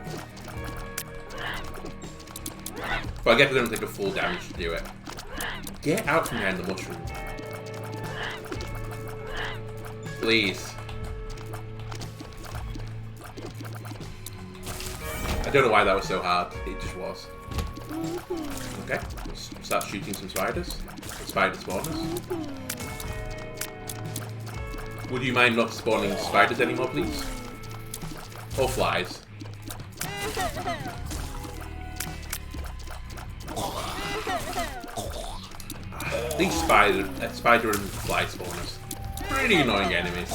But I guess I don't take a full damage to do it. Get out from behind the mushroom. Please. I don't know why that was so hard. It just was. Okay, let's start shooting some spiders. Spider spawners. Would you mind not spawning spiders anymore, please? Or flies? These spider and fly spawners. Pretty annoying enemies.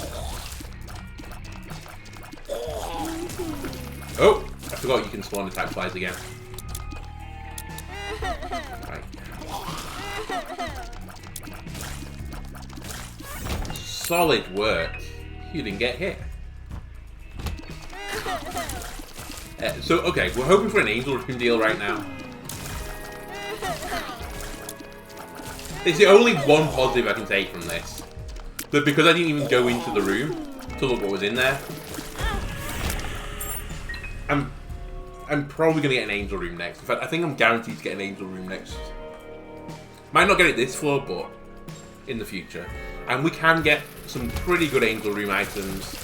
Oh! I forgot you can spawn attack flies again. Right. Solid work. You didn't get hit. So, okay, we're hoping for an angel room deal right now. It's the only one positive I can take from this. But because I didn't even go into the room to look what was in there, I'm probably going to get an angel room next. In fact, I think I'm guaranteed to get an angel room next. Might not get it this floor, but in the future. And we can get some pretty good angel room items.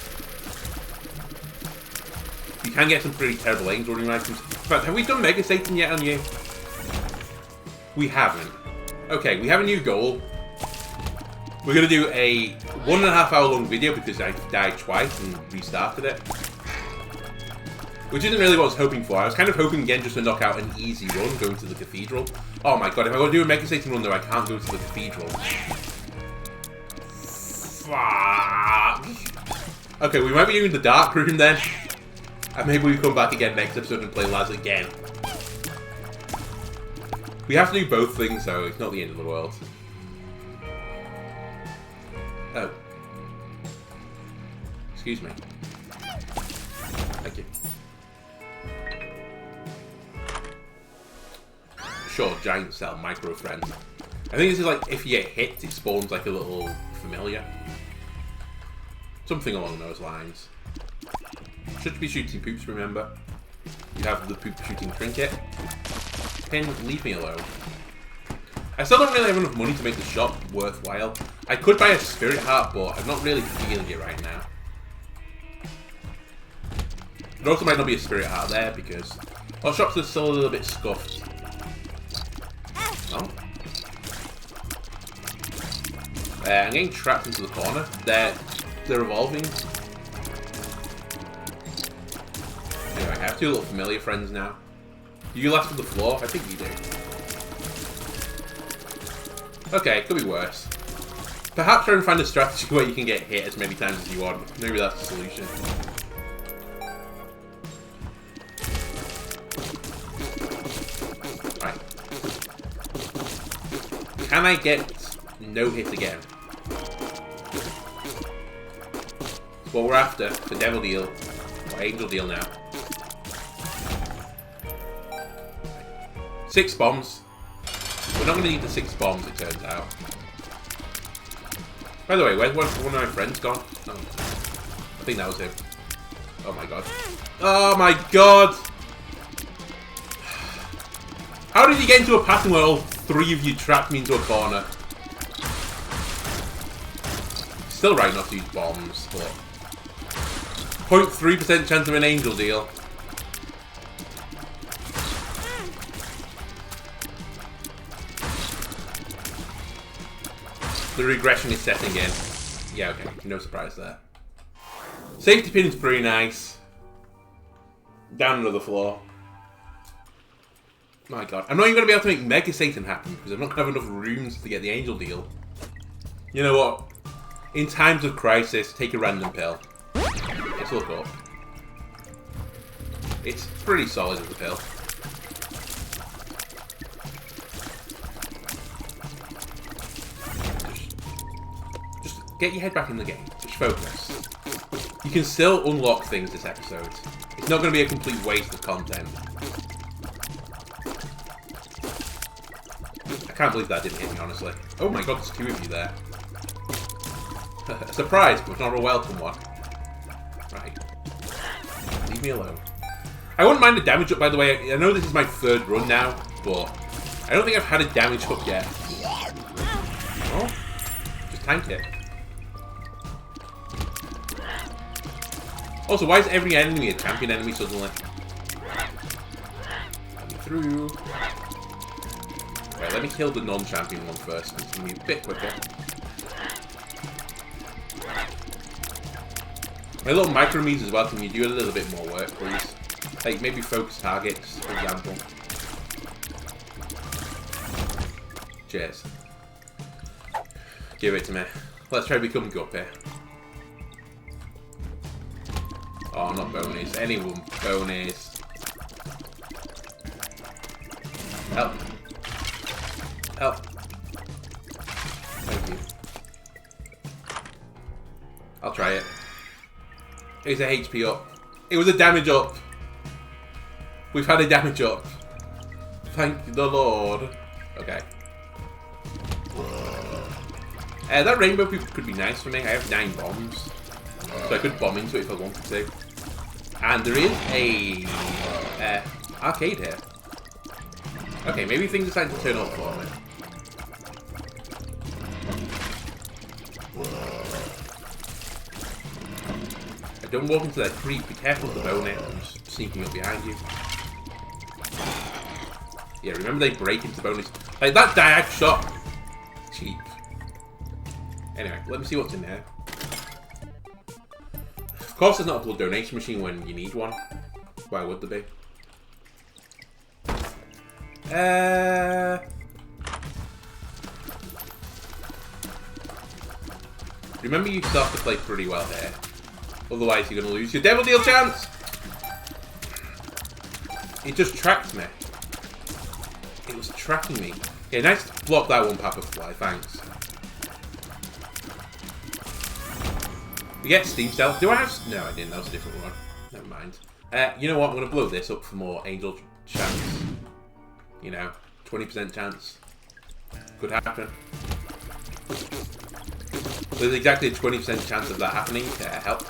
You can get some pretty terrible angel room items. In fact, have we done Mega Satan yet on you? We haven't. Okay, we have a new goal. We're going to do a 1.5 hour long video because I died twice and restarted it. Which isn't really what I was hoping for. I was kind of hoping again just to knock out an easy run going to the cathedral. Oh my god, if I want to do a Mega Satan run though, I can't go to the cathedral. Fuck. Okay, we might be doing the dark room then. And maybe we come back again next episode and play Laz again. We have to do both things though, it's not the end of the world. Oh. Excuse me. Thank you. Sure, giant cell, micro friend. I think this is like, if you get hit, it spawns like a little familiar. Something along those lines. Should be shooting poops, remember? You have the poop shooting trinket. Pin, leave me alone. I still don't really have enough money to make the shop worthwhile. I could buy a spirit heart, but I'm not really feeling it right now. There also might not be a spirit heart there because our shops are still a little bit scuffed. Oh. I'm getting trapped into the corner. They're evolving. Anyway, I have two little familiar friends now. Do you last for the floor? I think you do. Okay, could be worse. Perhaps try and find a strategy where you can get hit as many times as you want. Maybe that's the solution. Right. Can I get no hit again? That's what we're after. The devil deal. Or angel deal now. 6 bombs. We're not going to need the 6 bombs, it turns out. By the way, where's one of my friends gone? Oh, I think that was him. Oh my god. Oh my god! How did you get into a pattern where all 3 of you trapped me into a corner? Still right not to use bombs, but 0.3% chance of an angel deal. The regression is setting in. Yeah, okay. No surprise there. Safety pin is pretty nice. Down another floor. My god. I'm not even going to be able to make Mega Satan happen because I'm not going to have enough rooms to get the angel deal. You know what? In times of crisis, take a random pill. Let's look up. It's pretty solid as a pill. Just get your head back in the game. Just focus. You can still unlock things this episode. It's not going to be a complete waste of content. I can't believe that didn't hit me, honestly. Oh my god, there's two of you there. A surprise, but not a welcome one. Right. Leave me alone. I wouldn't mind a damage up, by the way. I know this is my third run now, but I don't think I've had a damage up yet. Oh, just tank it. Also, why is every enemy a champion enemy suddenly? Let me through. Right, let me kill the non-champion one first. It's going to be a bit quicker. My little micrometers as well, can you do a little bit more work, please? Like, maybe focus targets, for example. Cheers. Give it to me. Let's try to become Guppy. Oh, not bonus. Anyone bonus. Help. Help. Thank you. I'll try it. It's a HP up. It was a damage up. We've had a damage up. Thank the Lord. Okay. That rainbow could be nice for me. I have 9 bombs. So I could bomb into it if I wanted to. And there is a arcade here. Okay, maybe things are starting to turn up for me. Don't walk into that creep. Be careful of the bonet. I'm just sneaking up behind you. Yeah, remember they break into bonus. Like that diag shot. Cheap. Anyway, let me see what's in there. Of course there's not a blood donation machine when you need one. Why would there be? Remember you start to play pretty well here. Otherwise you're going to lose your Devil Deal chance! It just tracked me. It was tracking me. Yeah, nice to block that one, Papa Fly, thanks. We get Steam Stealth. Do I have... No, I didn't. That was a different one. Never mind. You know what? I'm going to blow this up for more Angel chance. You know, 20% chance. Could happen. There's exactly a 20% chance of that happening. Help.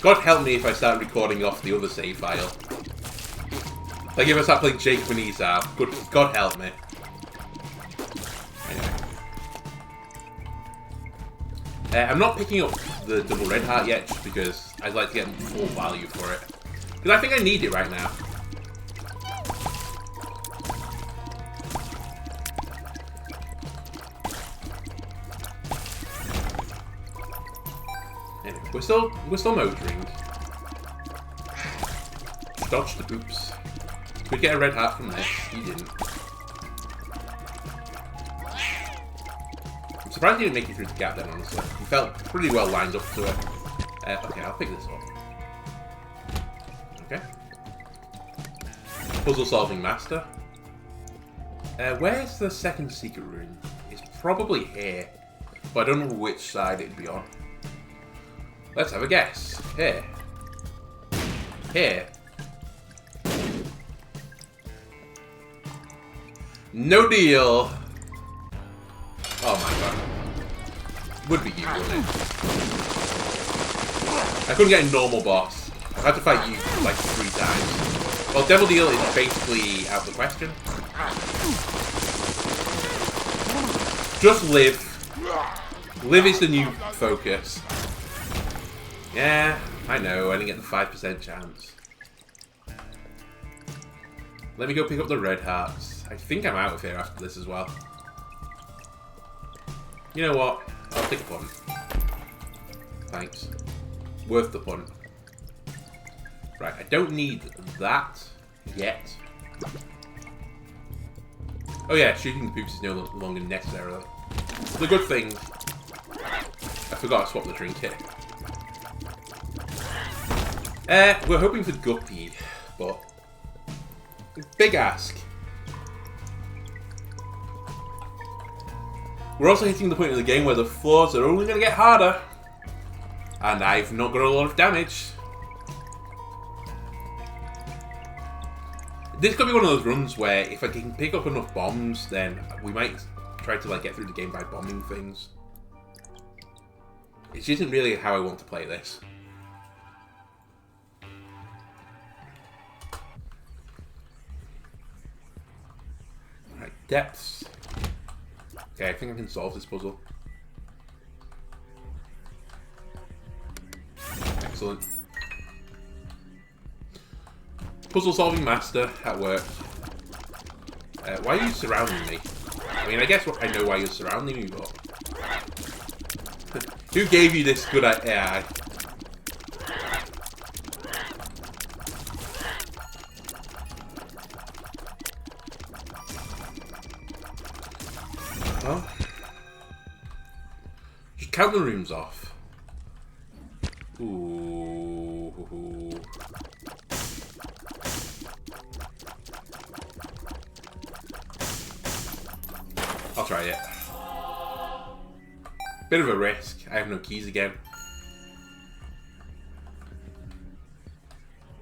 God help me if I start recording off the other save file. Like if I start playing Jake Benizar. God help me. Anyway. I'm not picking up the double red heart yet just because I'd like to get full value for it. Because I think I need it right now. Anyway, we're still motoring. Dodge the boops. Could get a red heart from this. He didn't. I'm surprised he didn't make it through the gap then, honestly. He felt pretty well lined up to it. Okay, I'll pick this up. Okay. Puzzle solving master. Where's the second secret room? It's probably here. But I don't know which side it'd be on. Let's have a guess. Here. Here. No deal. Oh my god. Would be you, wouldn't it? I couldn't get a normal boss. I've had to fight you like 3 times. Well, Devil Deal is basically out of the question. Just live. Live is the new focus. Yeah, I know. I didn't get the 5% chance. Let me go pick up the red hearts. I think I'm out of here after this as well. You know what? I'll pick up one. thanks. Worth the punt. Right, I don't need that yet. Oh yeah, shooting the poops is no longer necessarily. The good thing, I forgot to swap the trinket. We're hoping for Guppy, but big ask. We're also hitting the point in the game where the floors are only going to get harder. And I've not got a lot of damage. This could be one of those runs where if I can pick up enough bombs, then we might try to like get through the game by bombing things. It isn't really how I want to play this. Right, depths. Okay, I think I can solve this puzzle. Excellent. Puzzle solving master at work. Why are you surrounding me? I mean, I guess I know why you're surrounding me, but... Who gave you this good AI? Well, just count the rooms off. Ooh. I'll try it. Bit of a risk. I have no keys again.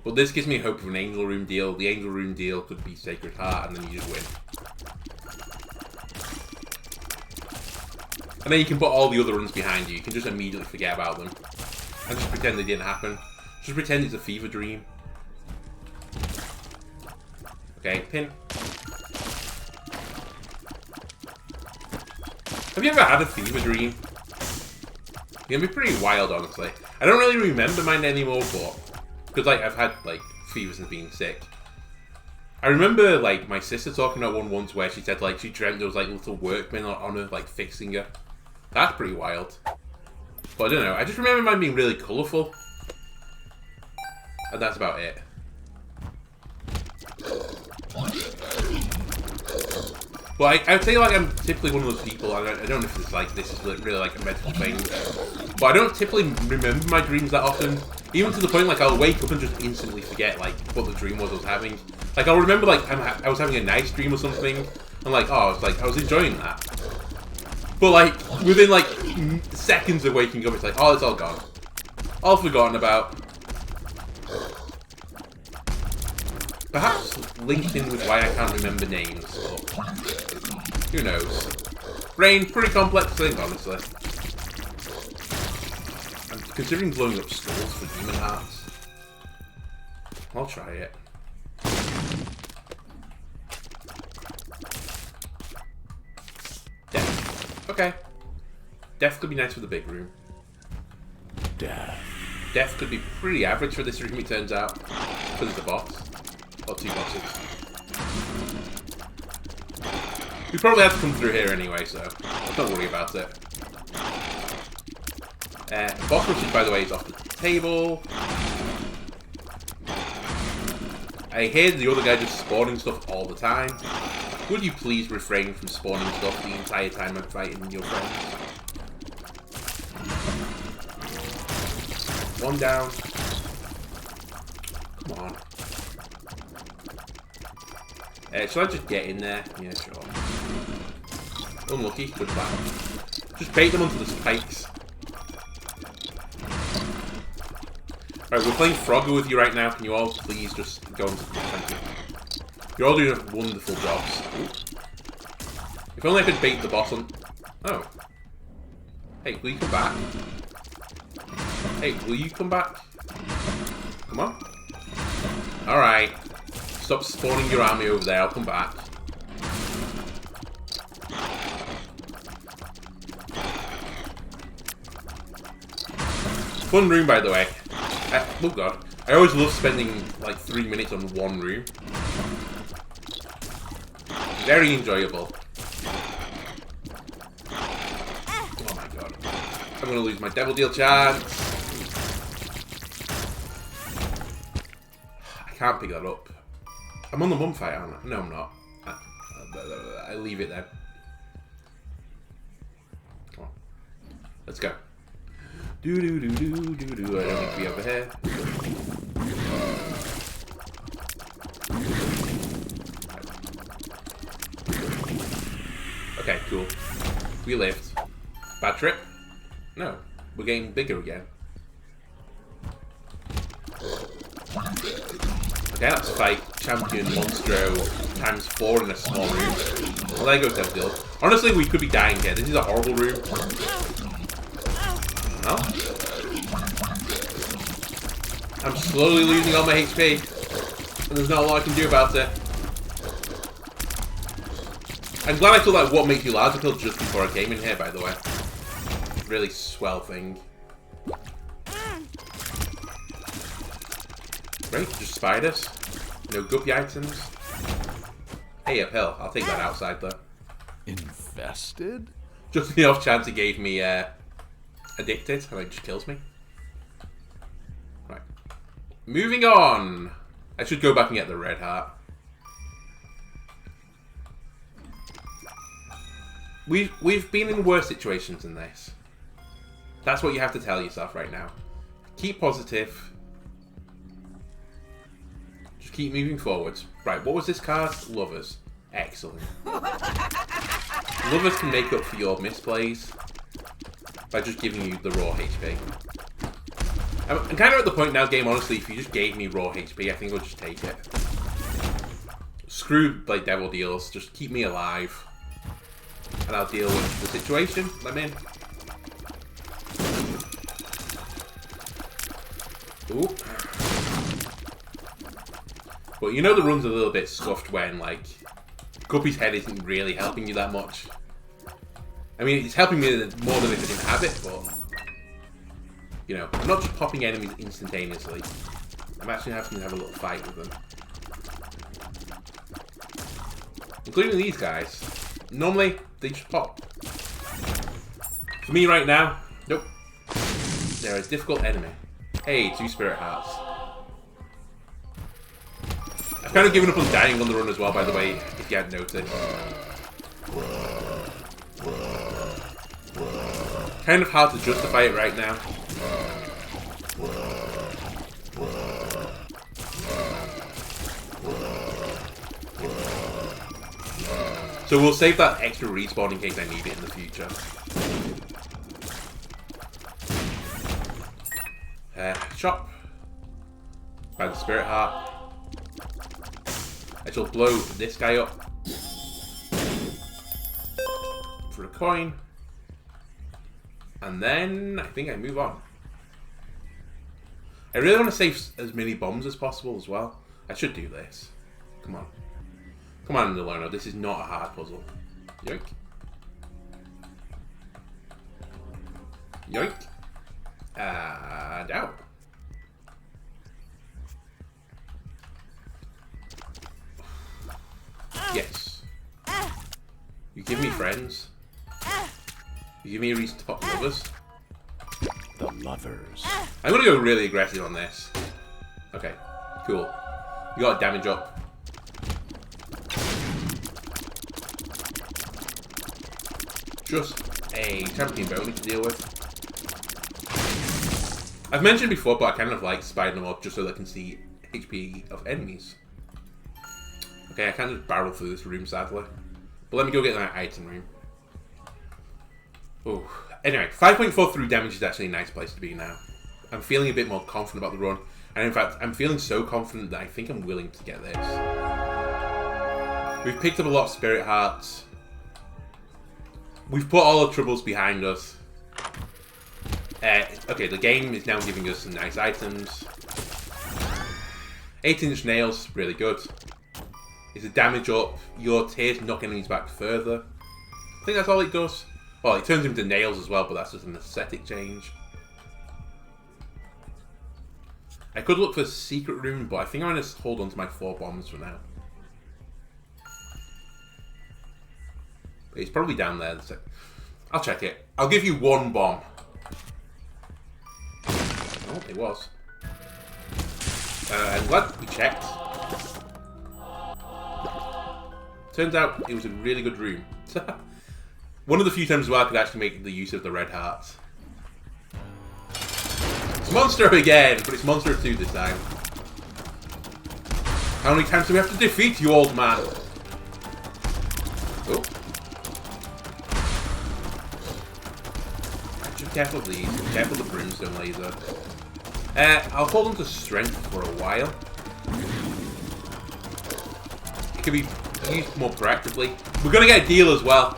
But this gives me hope of an Angel Room deal. The Angel Room deal could be Sacred Heart, and then you just win. And then you can put all the other runs behind you. You can just immediately forget about them. And just pretend they didn't happen. Just pretend it's a fever dream. Okay, pin. Have you ever had a fever dream? It can be pretty wild, honestly. I don't really remember mine anymore, but... Because, like, I've had, like, fevers and being sick. I remember, like, my sister talking about one once where she said, like, she dreamt there was, like, little workmen on her, like, fixing her. That's pretty wild. But I don't know. I just remember mine being really colourful. And that's about it. But I would say, like, I'm typically one of those people, and I don't know if it's like, this is really, like, a mental thing. But I don't typically remember my dreams that often. Even to the point, like, I'll wake up and just instantly forget, like, what the dream was I was having. Like, I'll remember, like, I was having a nice dream or something. I'm like, oh, I was enjoying that. But, like, within, like, seconds of waking up, it's like, oh, it's all gone. All forgotten about. Perhaps linked in with why I can't remember names. Or who knows? Brain, pretty complex thing, honestly. I'm considering blowing up skulls for demon hearts. I'll try it. Death. Okay. Death could be nice for the big room. Death could be pretty average for this room, it turns out. Because it's a boss. Or two bosses. We probably have to come through here anyway, so don't worry about it. Boss rushes, by the way, is off the table. I hear the other guy just spawning stuff all the time. Would you please refrain from spawning stuff the entire time I'm fighting your friends? One down. Come on. Should I just get in there? Yeah, sure. Unlucky, good plan. Just bait them onto the spikes. Right, we're playing Frogger with you right now. Can you all please just go into the thank you. You're all doing wonderful jobs. Ooh. If only I could bait the boss on... Oh. Hey, will you come back? Hey, will you come back? Come on. Alright. Stop spawning your army over there, I'll come back. Fun room, by the way. Oh god. I always love spending like 3 minutes on one room. Very enjoyable. Oh my god. I'm gonna lose my Devil Deal chance. can't pick that up. I'm on the mum fight, aren't I? No, I'm not. I leave it then. Come on. Let's go. Do do do do do do. I don't need to be over here. Okay, cool. We lived. Bad trip? No. We're getting bigger again. Okay, let's fight Champion Monstro times 4 in a small room. Well, there goes that deal. Honestly, we could be dying here. This is a horrible room. No? I'm slowly losing all my HP. And there's not a lot I can do about it. I'm glad I took that what makes you larger pill just before I came in here, by the way. Really swell thing. Great, just spiders. No guppy items. Hey, a pill. I'll take that outside, though. Infested? Just the off chance it gave me addicted, and it just kills me. Right. Moving on. I should go back and get the red heart. We've been in worse situations than this. That's what you have to tell yourself right now. Keep positive. Just keep moving forwards. Right, what was this card? Lovers. Excellent. Lovers can make up for your misplays by just giving you the raw HP. I'm kind of at the point now, game, honestly, if you just gave me raw HP, I think I'll just take it. Screw, like, devil deals. Just keep me alive. And I'll deal with the situation I'm in. Ooh. But you know the run's a little bit scuffed when, like, Guppy's head isn't really helping you that much. I mean, it's helping me more than if I didn't have it, but... You know, I'm not just popping enemies instantaneously. I'm actually having to have a little fight with them. Including these guys. Normally, they just pop. For me right now, nope. They're a difficult enemy. Hey, 2 spirit hearts. I've kind of given up on dying on the run as well, by the way, if you hadn't noticed. Kind of hard to justify it right now. So we'll save that extra respawn in case I need it in the future. Chop. By the spirit heart. I shall blow this guy up for a coin. And then I think I move on. I really want to save as many bombs as possible as well. I should do this. Come on. Come on, Delano. This is not a hard puzzle. Yoink. Yoink. And out. Yes. You give me friends. You give me a reason to pop lovers. The lovers. I'm gonna go really aggressive on this. Okay, cool. You got damage up. Just a champion bounty to deal with. I've mentioned before, but I kind of like spider them up just so they can see HP of enemies. Okay, I can't just barrel through this room, sadly. But let me go get my item room. Oh, anyway, 5.4 through damage is actually a nice place to be now. I'm feeling a bit more confident about the run. And in fact, I'm feeling so confident that I think I'm willing to get this. We've picked up a lot of spirit hearts. We've put all the troubles behind us. Okay, the game is now giving us some nice items. 8-inch nails, really good. Is a damage up. Your tears knock enemies back further. I think that's all it does. Well, it turns into nails as well, but that's just an aesthetic change. I could look for a secret room, but I think I'm going to hold on to my 4 bombs for now. It's probably down there. I'll check it. I'll give you 1 bomb. Oh, it was. I'm glad we checked. Turns out it was a really good room. One of the few times as well I could actually make the use of the red hearts. It's Monster again, but it's Monster 2 this time. How many times do we have to defeat you, old man? Oh. Be careful of these. Be careful of the brimstone laser. I'll hold on to strength for a while. It could be used more proactively. We're going to get a deal as well.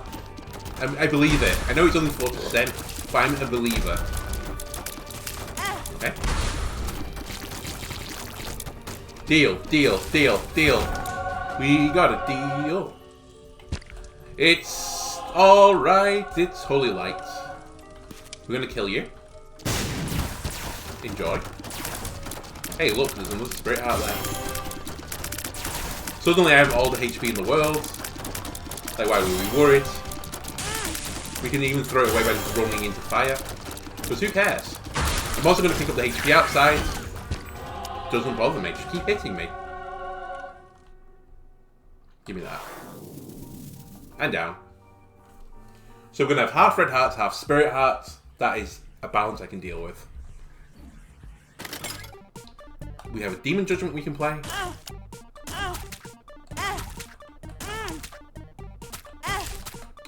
I believe it. I know it's only 40%, but I'm a believer. Okay. Deal, deal, deal, deal. We got a deal. It's alright. It's holy light. We're going to kill you. Enjoy. Hey, look, there's another spirit heart there. Suddenly I have all the HP in the world. Like, why were we worried? We can even throw it away by just running into fire. Because who cares? I'm also going to pick up the HP outside. Doesn't bother me. Just keep hitting me. Give me that. And down. So we're going to have half red hearts, half spirit hearts. That is a balance I can deal with. We have a demon judgment we can play.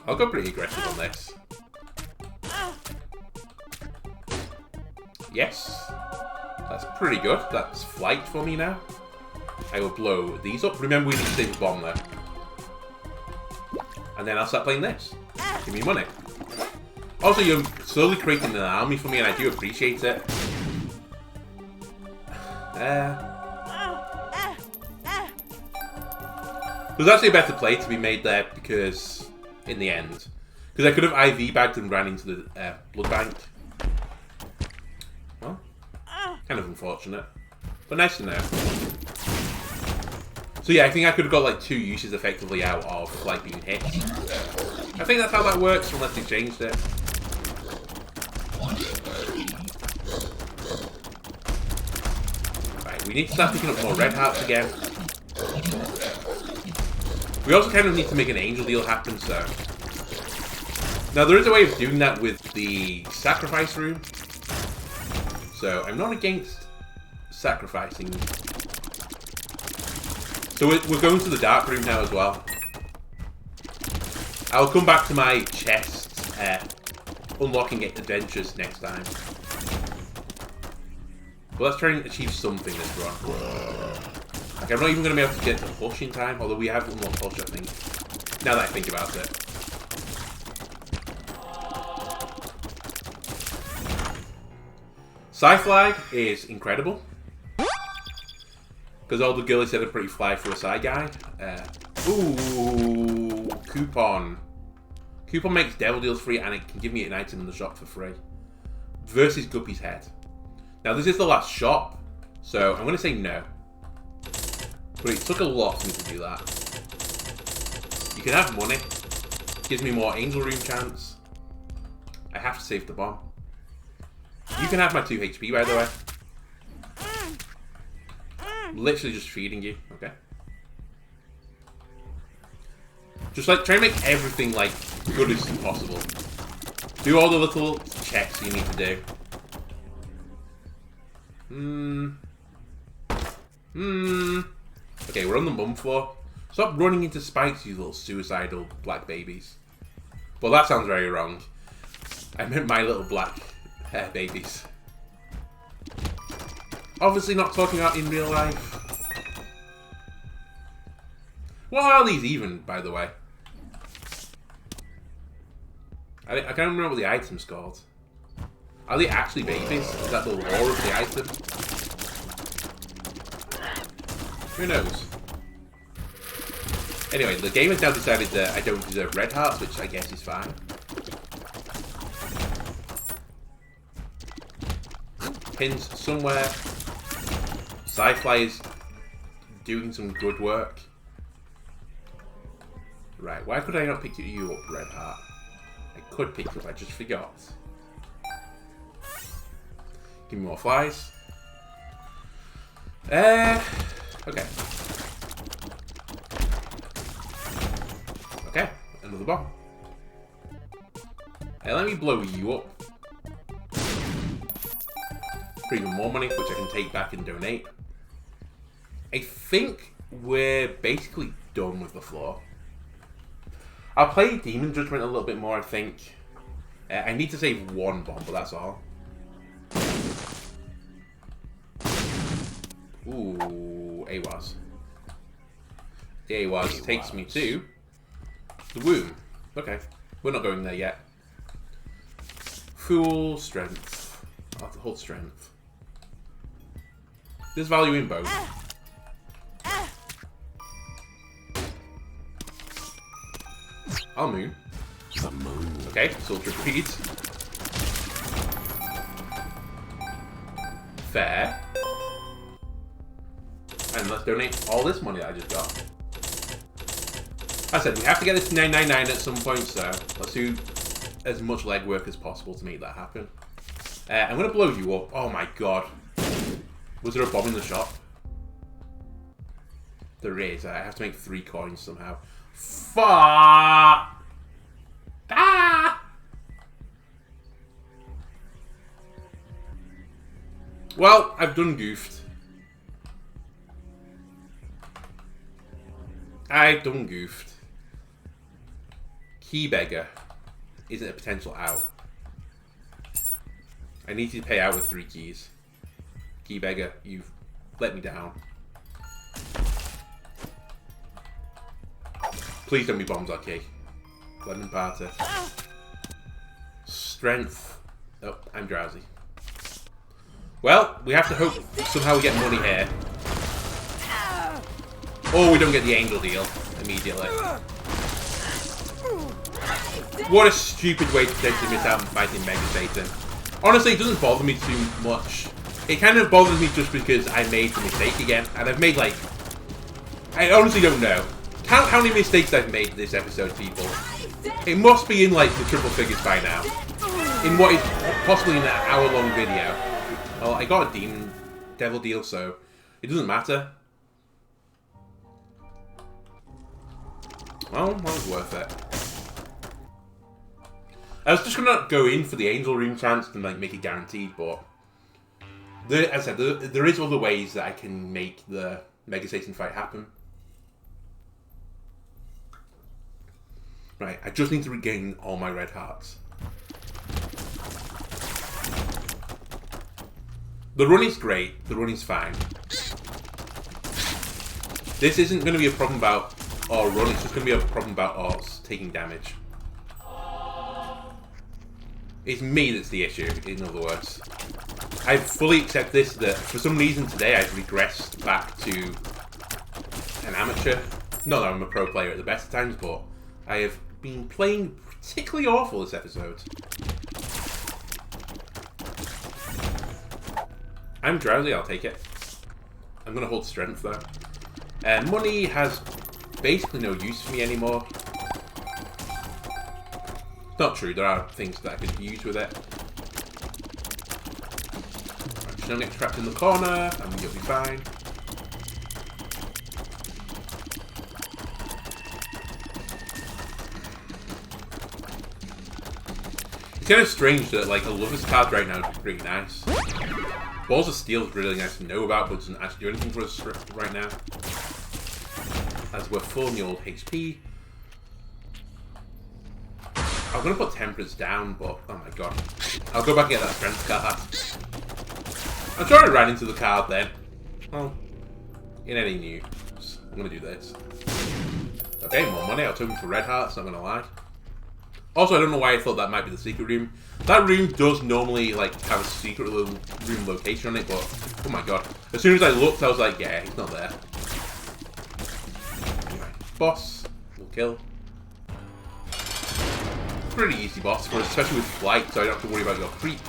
I'll go pretty aggressive on this. Yes. That's pretty good. That's flight for me now. I will blow these up. Remember, we need to save a bomb there. And then I'll start playing this. Give me money. Also, you're slowly creating an army for me, and I do appreciate it. There's actually a better play to be made there, because in the end, because I could have IV bagged and ran into the blood bank. Well, kind of unfortunate, but nice to know. So yeah, I think I could have got like 2 uses effectively out of like being hit. I think that's how that works, unless they changed it. Right, we need to start picking up more red hearts again. We also kind of need to make an angel deal happen, so... Now, there is a way of doing that with the sacrifice room. So, I'm not against sacrificing. So, we're going to the dark room now as well. I'll come back to my chest, unlocking adventures next time. But let's try and achieve something this run. Like, I'm not even going to be able to get to push in time, although we have unlocked push, I think. Now that I think about it. Sci-Flag is incredible. Because all the girlies said I'm pretty fly for a Psy guy. Ooh, coupon. Coupon makes devil deals free and it can give me an item in the shop for free. Versus Guppy's head. Now this is the last shop, so I'm going to say no. But it took a lot for me to do that. You can have money. Gives me more angel room chance. I have to save the bomb. You can have my 2 HP, by the way. Literally just feeding you. Okay. Just like try and make everything like good as possible. Do all the little checks you need to do. Okay, we're on the mum floor. Stop running into spikes, you little suicidal black babies. Well, that sounds very wrong. I meant my little black hair babies. Obviously not talking about in real life. What are these even, by the way? I can't remember what the item's called. Are they actually babies? Is that the lore of the item? Who knows? Anyway, the game has now decided that I don't deserve red hearts, which I guess is fine. Pins somewhere. Sci-Fi is doing some good work. Right, why could I not pick you up, red heart? I could pick you up, I just forgot. Give me more flies. Okay. Okay, another bomb. Hey, let me blow you up. For even more money, which I can take back and donate. I think we're basically done with the floor. I'll play Demon Judgment a little bit more, I think. I need to save one bomb, but that's all. Ooh, AWAS. The AWAS takes me to the womb. Okay, we're not going there yet. Full strength. I'll have to hold strength. There's value in both. I'll moon. The moon. Okay, soldier repeat. Fair. And let's donate all this money that I just got. I said we have to get this to 999 at some point, so let's do as much legwork as possible to make that happen. I'm gonna blow you up. Oh my god. Was there a bomb in the shop? There is. I have to make 3 coins somehow. Fuck! Ah! Well, I've done goofed. I've done goofed. Key beggar isn't a potential out. I need to pay out with 3 keys. Key beggar, you've let me down. Please don't be bombs, okay. Lemon party. Strength. Oh, I'm drowsy. Well, we have to hope somehow we get money here. Or we don't get the angel deal immediately. What a stupid way to potentially miss out on fighting Mega Satan. Honestly, it doesn't bother me too much. It kind of bothers me just because I made the mistake again. And I've made like... I honestly don't know. Count how many mistakes I've made this episode, people. It must be in like the triple figures by now. In what is possibly an hour-long video. Well, I got a demon devil deal, so it doesn't matter. Well, that was worth it. I was just gonna go in for the angel room chance and like make it guaranteed, but as I said, there is other ways that I can make the Mega Satan fight happen. Right, I just need to regain all my red hearts. The run is great, the run is fine. This isn't going to be a problem about our run, it's just going to be a problem about us taking damage. It's me that's the issue, in other words. I fully accept this, that for some reason today I've regressed back to an amateur. Not that I'm a pro player at the best of times, but I have been playing particularly awful this episode. I'm drowsy, I'll take it. I'm going to hold strength though. Money has basically no use for me anymore. Not true, there are things that I could use with it. Right, just don't get trapped in the corner and you'll be fine. It's kind of strange that like a Lover's card right now is pretty nice. Balls of Steel is really nice to know about, but doesn't actually do anything for us right now. As we're full in the old HP. I was going to put Temperance down, but oh my god. I'll go back and get that Strength card. I'm sure I ran into the card then. Well, in any news, I'm going to do this. Okay, more money. I was hoping for red hearts, not going to lie. Also, I don't know why I thought that might be the secret room. That room does normally like have a secret little room location on it, but oh my god. As soon as I looked, I was like, yeah, he's not there. Anyway, boss. We'll kill. Pretty easy boss for us, especially with flight, so I don't have to worry about your creep.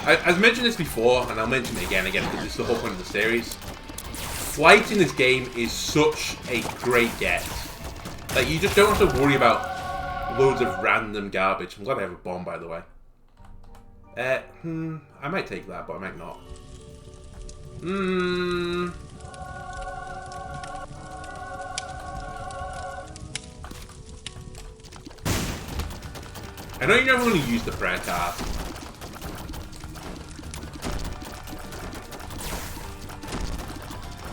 I've mentioned this before, and I'll mention it again because it's the whole point of the series. Flight in this game is such a great get. Like, you just don't have to worry about loads of random garbage. I'm glad I have a bomb, by the way. I might take that, but I might not. I know you're never going to use the prayer card.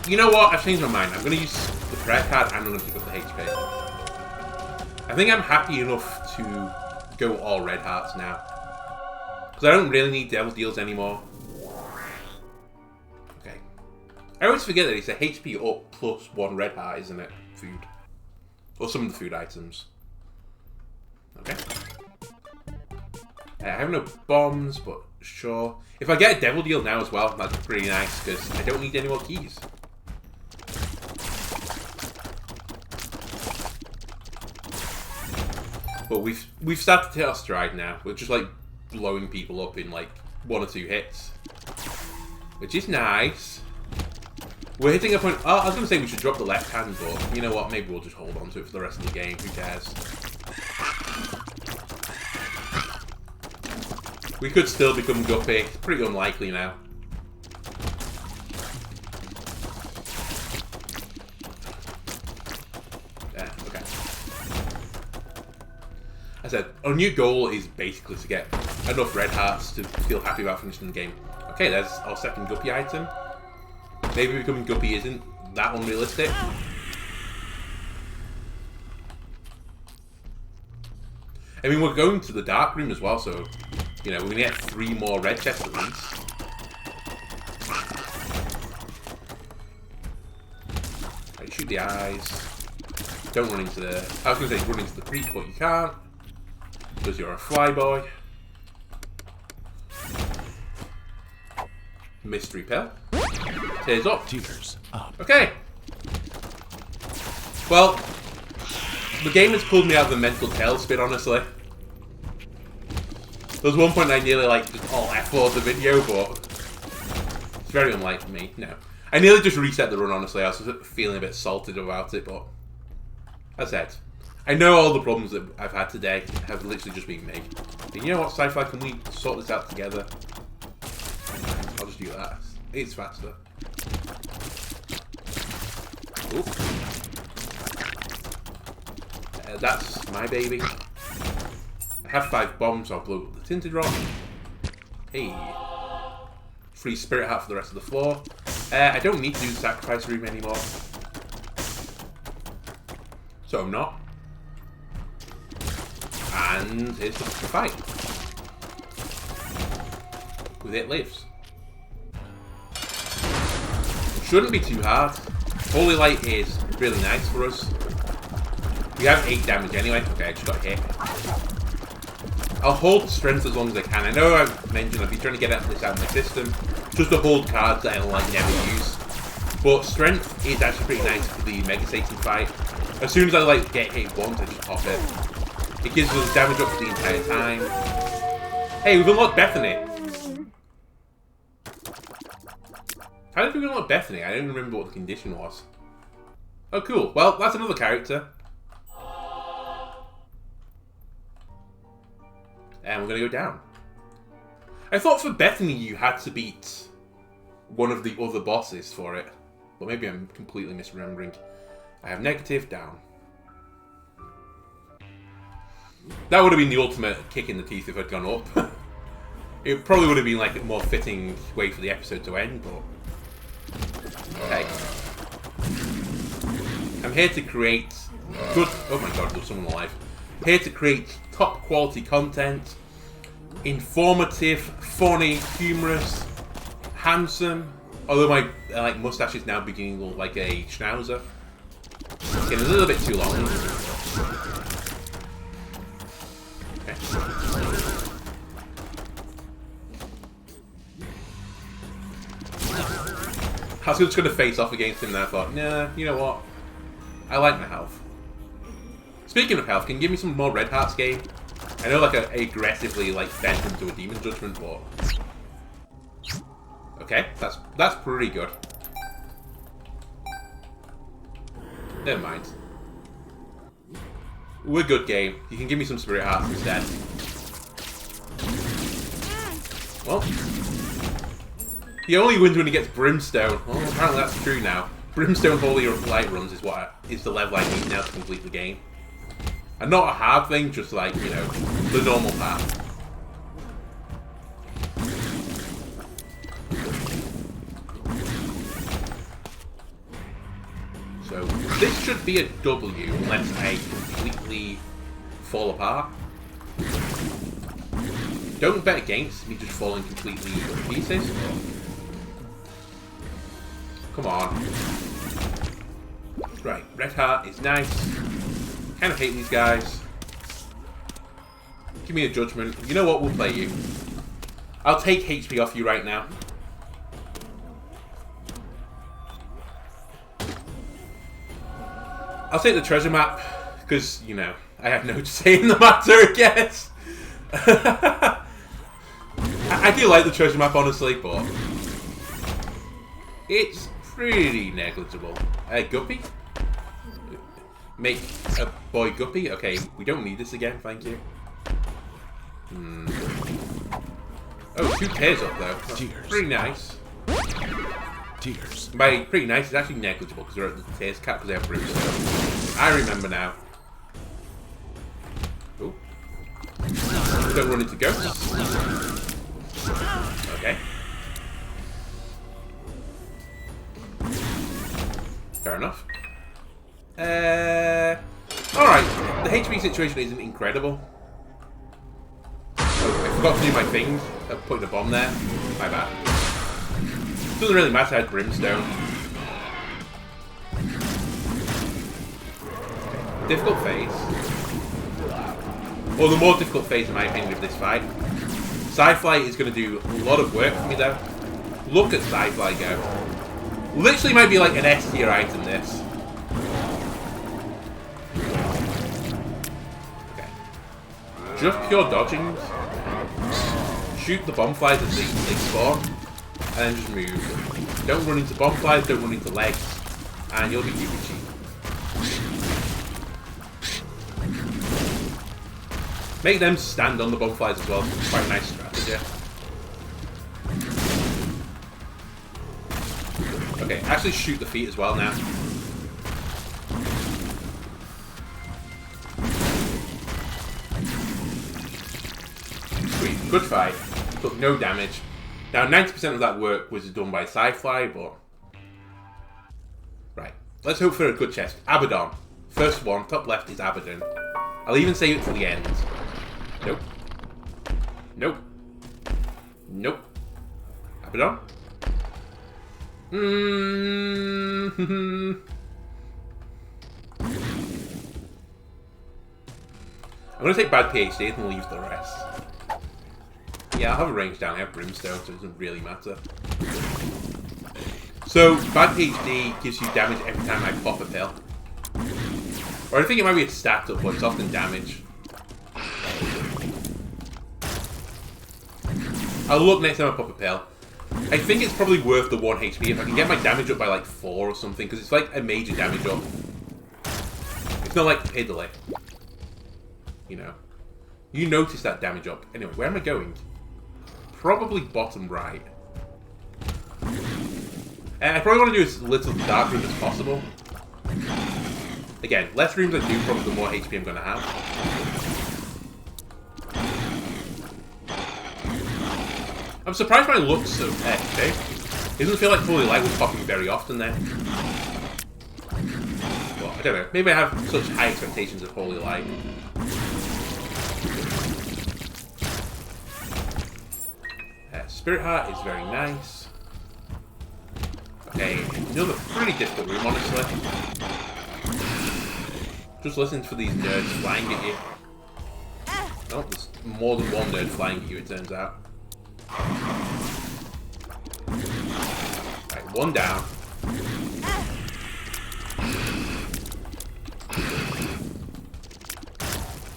You know what? I've changed my mind. I'm going to use the prayer card and I'm going to pick up the HP. I think I'm happy enough to go all red hearts now. Because I don't really need devil deals anymore. Okay. I always forget that it's a HP up plus 1 red heart, isn't it? Food. Or some of the food items. Okay. I have no bombs, but sure. If I get a devil deal now as well, that's pretty nice, because I don't need any more keys. But we've started to hit our stride now. We're just like blowing people up in like 1 or 2 hits. Which is nice. We're hitting a point... Oh, I was going to say we should drop the left hand, but you know what? Maybe we'll just hold on to it for the rest of the game. Who cares? We could still become Guppy. It's pretty unlikely now. Yeah, okay. I said, our new goal is basically to get enough red hearts to feel happy about finishing the game. Okay, there's our second Guppy item. Maybe becoming Guppy isn't that unrealistic. I mean, we're going to the dark room as well, so... You know, we're going to get 3 more red chests at least. Right, shoot the eyes. Don't run into the... I was going to say run into the creek, but you can't. Because you're a flyboy. Mystery pill. Tears up. Tears up. Okay. Well, the game has pulled me out of the mental tailspin, honestly. There was one point I nearly like just all F4'd the video, but it's very unlike me. No. I nearly just reset the run, honestly. I was feeling a bit salted about it, but as I said, I know all the problems that I've had today have literally just been me. But you know what, Sci-Fi, can we sort this out together? I'll just do that. It's faster. Ooh. That's my baby. I have 5 bombs, so I'll blow up the tinted rock. Hey. Free spirit heart for the rest of the floor. I don't need to do the sacrifice room anymore. So I'm not. And here's the fight. With it lives. Shouldn't be too hard. Holy Light is really nice for us. We have 8 damage anyway. Okay, I just got hit. I'll hold strength as long as I can. I know I've mentioned I've been trying to get this out of my system, just to hold cards that I like never use. But strength is actually pretty nice for the Mega Satan fight. As soon as I like get hit once, I just pop it. It gives us damage up for the entire time. Hey, we've unlocked Bethany. How did we unlock Bethany? I don't remember what the condition was. Oh, cool. Well, that's another character. And we're going to go down. I thought for Bethany you had to beat one of the other bosses for it. But maybe I'm completely misremembering. I have negative, down. That would have been the ultimate kick in the teeth if I'd gone up. It probably would have been like a more fitting way for the episode to end, but... Okay. I'm here to create good... Oh my god, there's someone alive. Here to create top quality content, informative, funny, humorous, handsome. Although my like mustache is now beginning to look like a schnauzer. It's getting a little bit too long. Okay. I was just going to face off against him and I thought, nah, you know what? I like my health. Speaking of health, can you give me some more red hearts game? I know like I aggressively like bent into a demon judgment, but okay, that's pretty good. Never mind. We're good game. You can give me some spirit hearts instead. Well, He only wins when he gets Brimstone. Well, apparently that's true now. Brimstone Holy Light Runs is what is the level I need now to complete the game. And not a hard thing, just like, you know, the normal path. So, this should be a W unless I completely fall apart. Don't bet against me just falling completely to pieces. Come on. Right, Red Heart is nice. Kind of hate these guys. Give me a judgment. You know what? We'll play you. I'll take HP off you right now. I'll take the treasure map, because, you know, I have no say in the matter, I guess. I do like the treasure map, honestly, but it's pretty negligible. Guppy? Make a boy Guppy? Okay, we don't need this again, thank you. Oh, 2 tears up, though. That's pretty nice. Tears. By pretty nice, it's actually negligible because they're at the tears cap because they have Brimstone. I remember now. Oh. Don't run into ghosts. Okay. Fair enough. Alright. The HP situation isn't incredible. Oh, I forgot to do my thing of putting a bomb there. My bad. Doesn't really matter, I had Brimstone. Difficult phase. Well, the more difficult phase, in my opinion, of this fight. Sci-Fly is going to do a lot of work for me, though. Look at Sci-Fly go. Literally might be like an S tier item, this. Okay. Just pure dodging. Shoot the bomb flies as they spawn. And then just move. Don't run into bomb flies, don't run into legs. And you'll be Gucci. Make them stand on the bomb flies as well. It's quite a nice strategy. Okay, actually shoot the feet as well now. Sweet, good fight. Took no damage. Now 90% of that work was done by Sci-Fly, but... Right, let's hope for a good chest. Abaddon. First one, top left is Abaddon. I'll even save it till the end. Nope. Nope. Nope. Abaddon? I'm gonna take bad PhD and leave the rest. Yeah, I'll have a range down. I have Brimstone, so it doesn't really matter. So, bad PhD gives you damage every time I pop a pill. Or I think it might be a stat up, but it's often damage. I'll look next time I pop a pill. I think it's probably worth the 1 HP if I can get my damage up by like 4 or something, because it's like a major damage up. It's not like Piddly. You know. You notice that damage up. Anyway, where am I going? Probably bottom right. I probably want to do as little dark room as possible. Again, less rooms I do, probably the more HP I'm going to have. I'm surprised my luck's so okay. It doesn't feel like Fully Light was popping very often there. Well, I don't know. Maybe I have such high expectations of Holy Light. Spirit Heart is very nice. Okay, another pretty difficult room, honestly. Just listen for these nerds flying at you. Oh, there's more than one nerd flying at you, it turns out. Right, one down.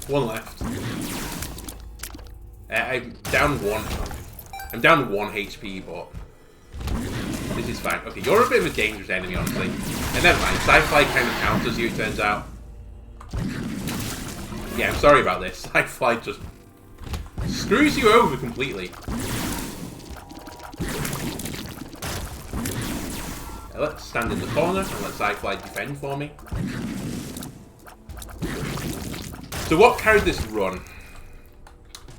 One left. I'm down 1. I'm down 1 HP, but this is fine. Okay, you're a bit of a dangerous enemy, honestly. And never mind, Sci-Fly kind of counters you, it turns out. Yeah, I'm sorry about this. Sci-Fly just screws you over completely. Let's stand in the corner and let Sci-Fly defend for me. So what carried this run?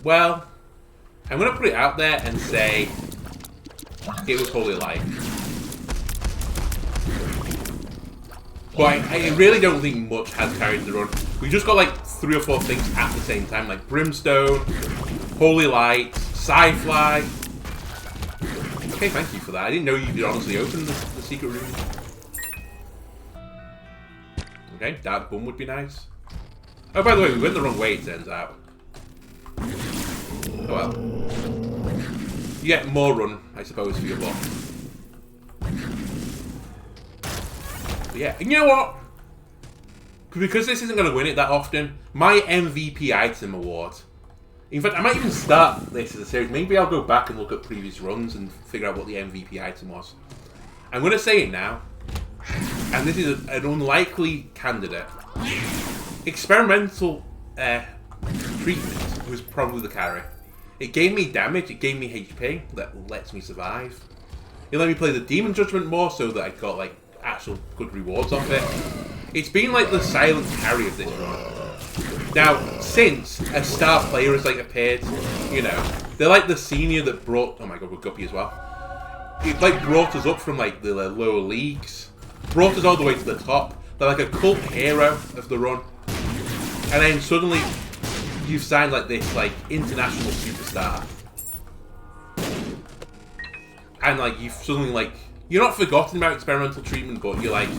Well, I'm going to put it out there and say it was Holy Light. But I really don't think much has carried the run. We just got like 3 or 4 things at the same time, like Brimstone, Holy Light, Sci-Fly. Okay, thank you for that. I didn't know you could honestly open the secret room. Okay, Dark Bum would be nice. Oh, by the way, we went the wrong way, it turns out. Oh well. You get more run, I suppose, for your bot. But yeah, and you know what? Because this isn't going to win it that often, my MVP item award. In fact, I might even start this as a series. Maybe I'll go back and look at previous runs and figure out what the MVP item was. I'm going to say it now. And this is an unlikely candidate. Experimental treatment was probably the carry. It gave me damage, it gave me HP that lets me survive. It let me play the Demon Judgment more so that I got like actual good rewards off it. It's been like the silent carry of this run. Now, since a star player has like appeared, you know, they're like the senior that brought, oh my god, we're Guppy as well. It like brought us up from like the lower leagues, brought us all the way to the top. They're like a cult hero of the run. And then suddenly, you've signed like this like international superstar. And like you've suddenly like, you're not forgotten about experimental treatment, but you're like,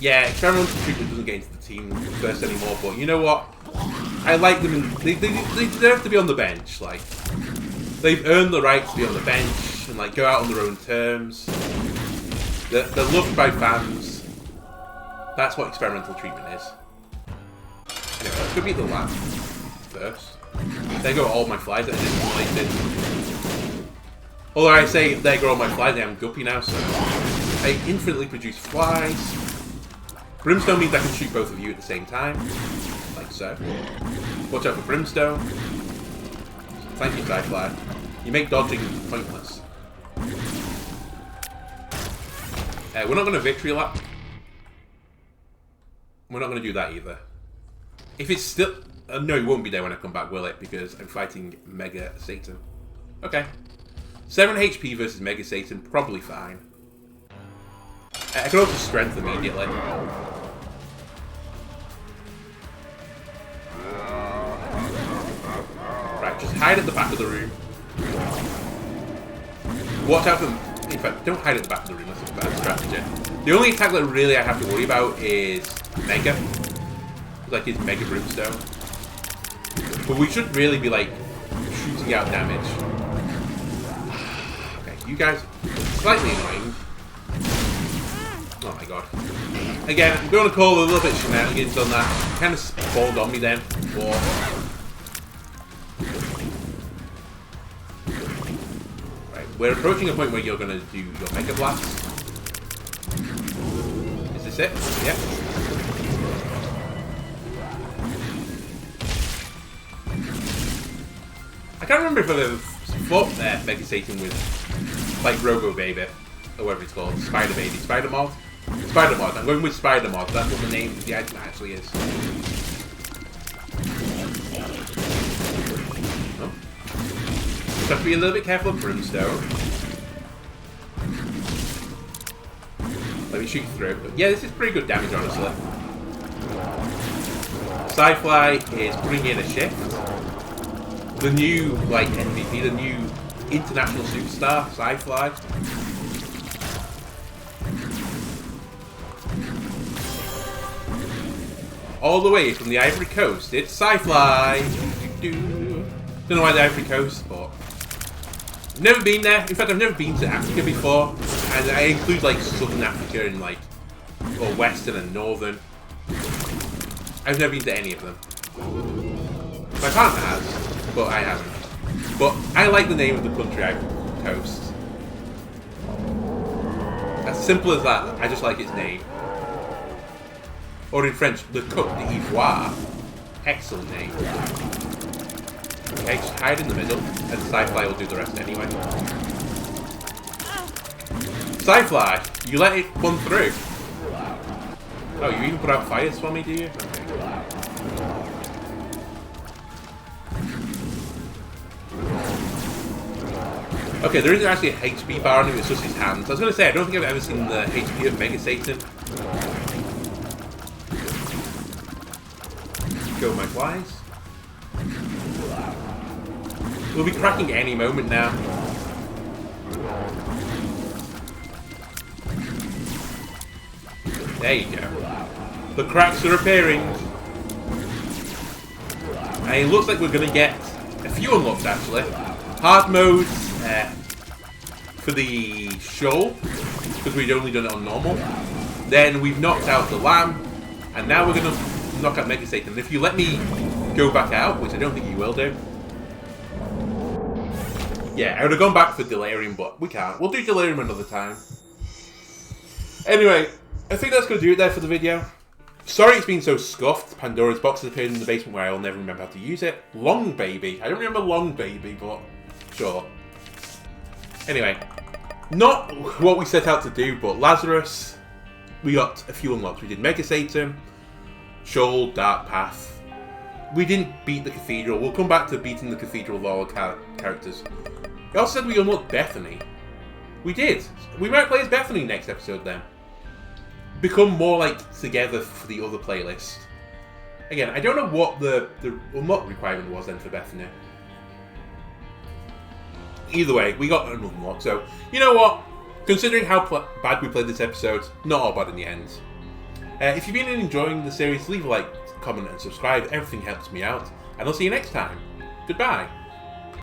yeah, experimental treatment doesn't get into the team first anymore, but you know what? I like them, and they deserve to be on the bench. Like, they've earned the right to be on the bench and like go out on their own terms. They're loved by fans. That's what experimental treatment is. Anyway, let's go beat the lab first. There go all my flies that I didn't simulated. Although I say there go all my flies, I'm Guppy now, so I infinitely produce flies. Brimstone means I can shoot both of you at the same time, like so. Watch out for Brimstone. Thank you, Sci-Fly. You make dodging pointless. We're not going to victory lap. We're not going to do that either. If it's still... no, it won't be there when I come back, will it? Because I'm fighting Mega Satan. Okay. 7 HP versus Mega Satan, probably fine. I can also strength immediately. Right, just hide at the back of the room. Watch out for... In fact, don't hide at the back of the room, that's a bad strategy. The only attack that really I have to worry about is Mega. Like his Mega Brimstone. But we should really be like shooting out damage. Okay, you guys slightly annoying. Oh my god. Again, I'm going to call a little bit shenanigans on that. Kind of spawned on me then. War. Right, we're approaching a point where you're going to do your Mega Blast. Is this it? Yep. I can't remember if I've ever fought Mega Satan with, like, Robo Baby, or whatever it's called, Spider Baby, Spider Mod? Spider Mod, I'm going with Spider Mod, that's what the name of the item actually is. Oh. Just have to be a little bit careful of Brimstone. Let me shoot through. But yeah, this is pretty good damage, honestly. Sci-Fly is putting in a shift. The new, like, MVP, the new international superstar, Sci-Fly. All the way from the Ivory Coast, it's Sci-Fly. Don't know why the Ivory Coast, but I've never been there. In fact, I've never been to Africa before, and I include like Southern Africa and like, or Western and Northern. I've never been to any of them. My partner has, but I haven't. But I like the name of the country, Ivory Coast. As simple as that. I just like its name. Or in French, Le Côte d'Ivoire. Excellent name. Okay, just hide in the middle, and Sci-Fly will do the rest anyway. Sci-Fly, you let it run through. Oh, you even put out fires for me, do you? Okay, there isn't actually a HP bar on him, it's just his hands. I was going to say, I don't think I've ever seen the HP of Mega Satan. Go, my flies. We'll be cracking any moment now. There you go. The cracks are appearing. And it looks like we're going to get a few unlocks, actually. Hard mode for the show, because we'd only done it on normal. Then we've knocked out the lamb, and now we're going to knock out Mega Satan. If you let me go back out, which I don't think you will do. Yeah, I would have gone back for Delirium, but we can't. We'll do Delirium another time. Anyway, I think that's going to do it there for the video. Sorry it's been so scuffed. Pandora's box has appeared in the basement where I will never remember how to use it. Long Baby. I don't remember Long Baby, but sure. Anyway, not what we set out to do, but Lazarus, we got a few unlocks. We did Mega Satan, Shoal, Dark Path. We didn't beat the Cathedral. We'll come back to beating the Cathedral with all our characters. We also said we unlocked Bethany. We did. We might play as Bethany next episode then. Become more like together for the other playlist. Again, I don't know what the unlock requirement was then for Bethany. Either way, we got another unlock, so you know what? Considering how bad we played this episode, not all bad in the end. If you've been enjoying the series, leave a like, comment and subscribe. Everything helps me out. And I'll see you next time. Goodbye.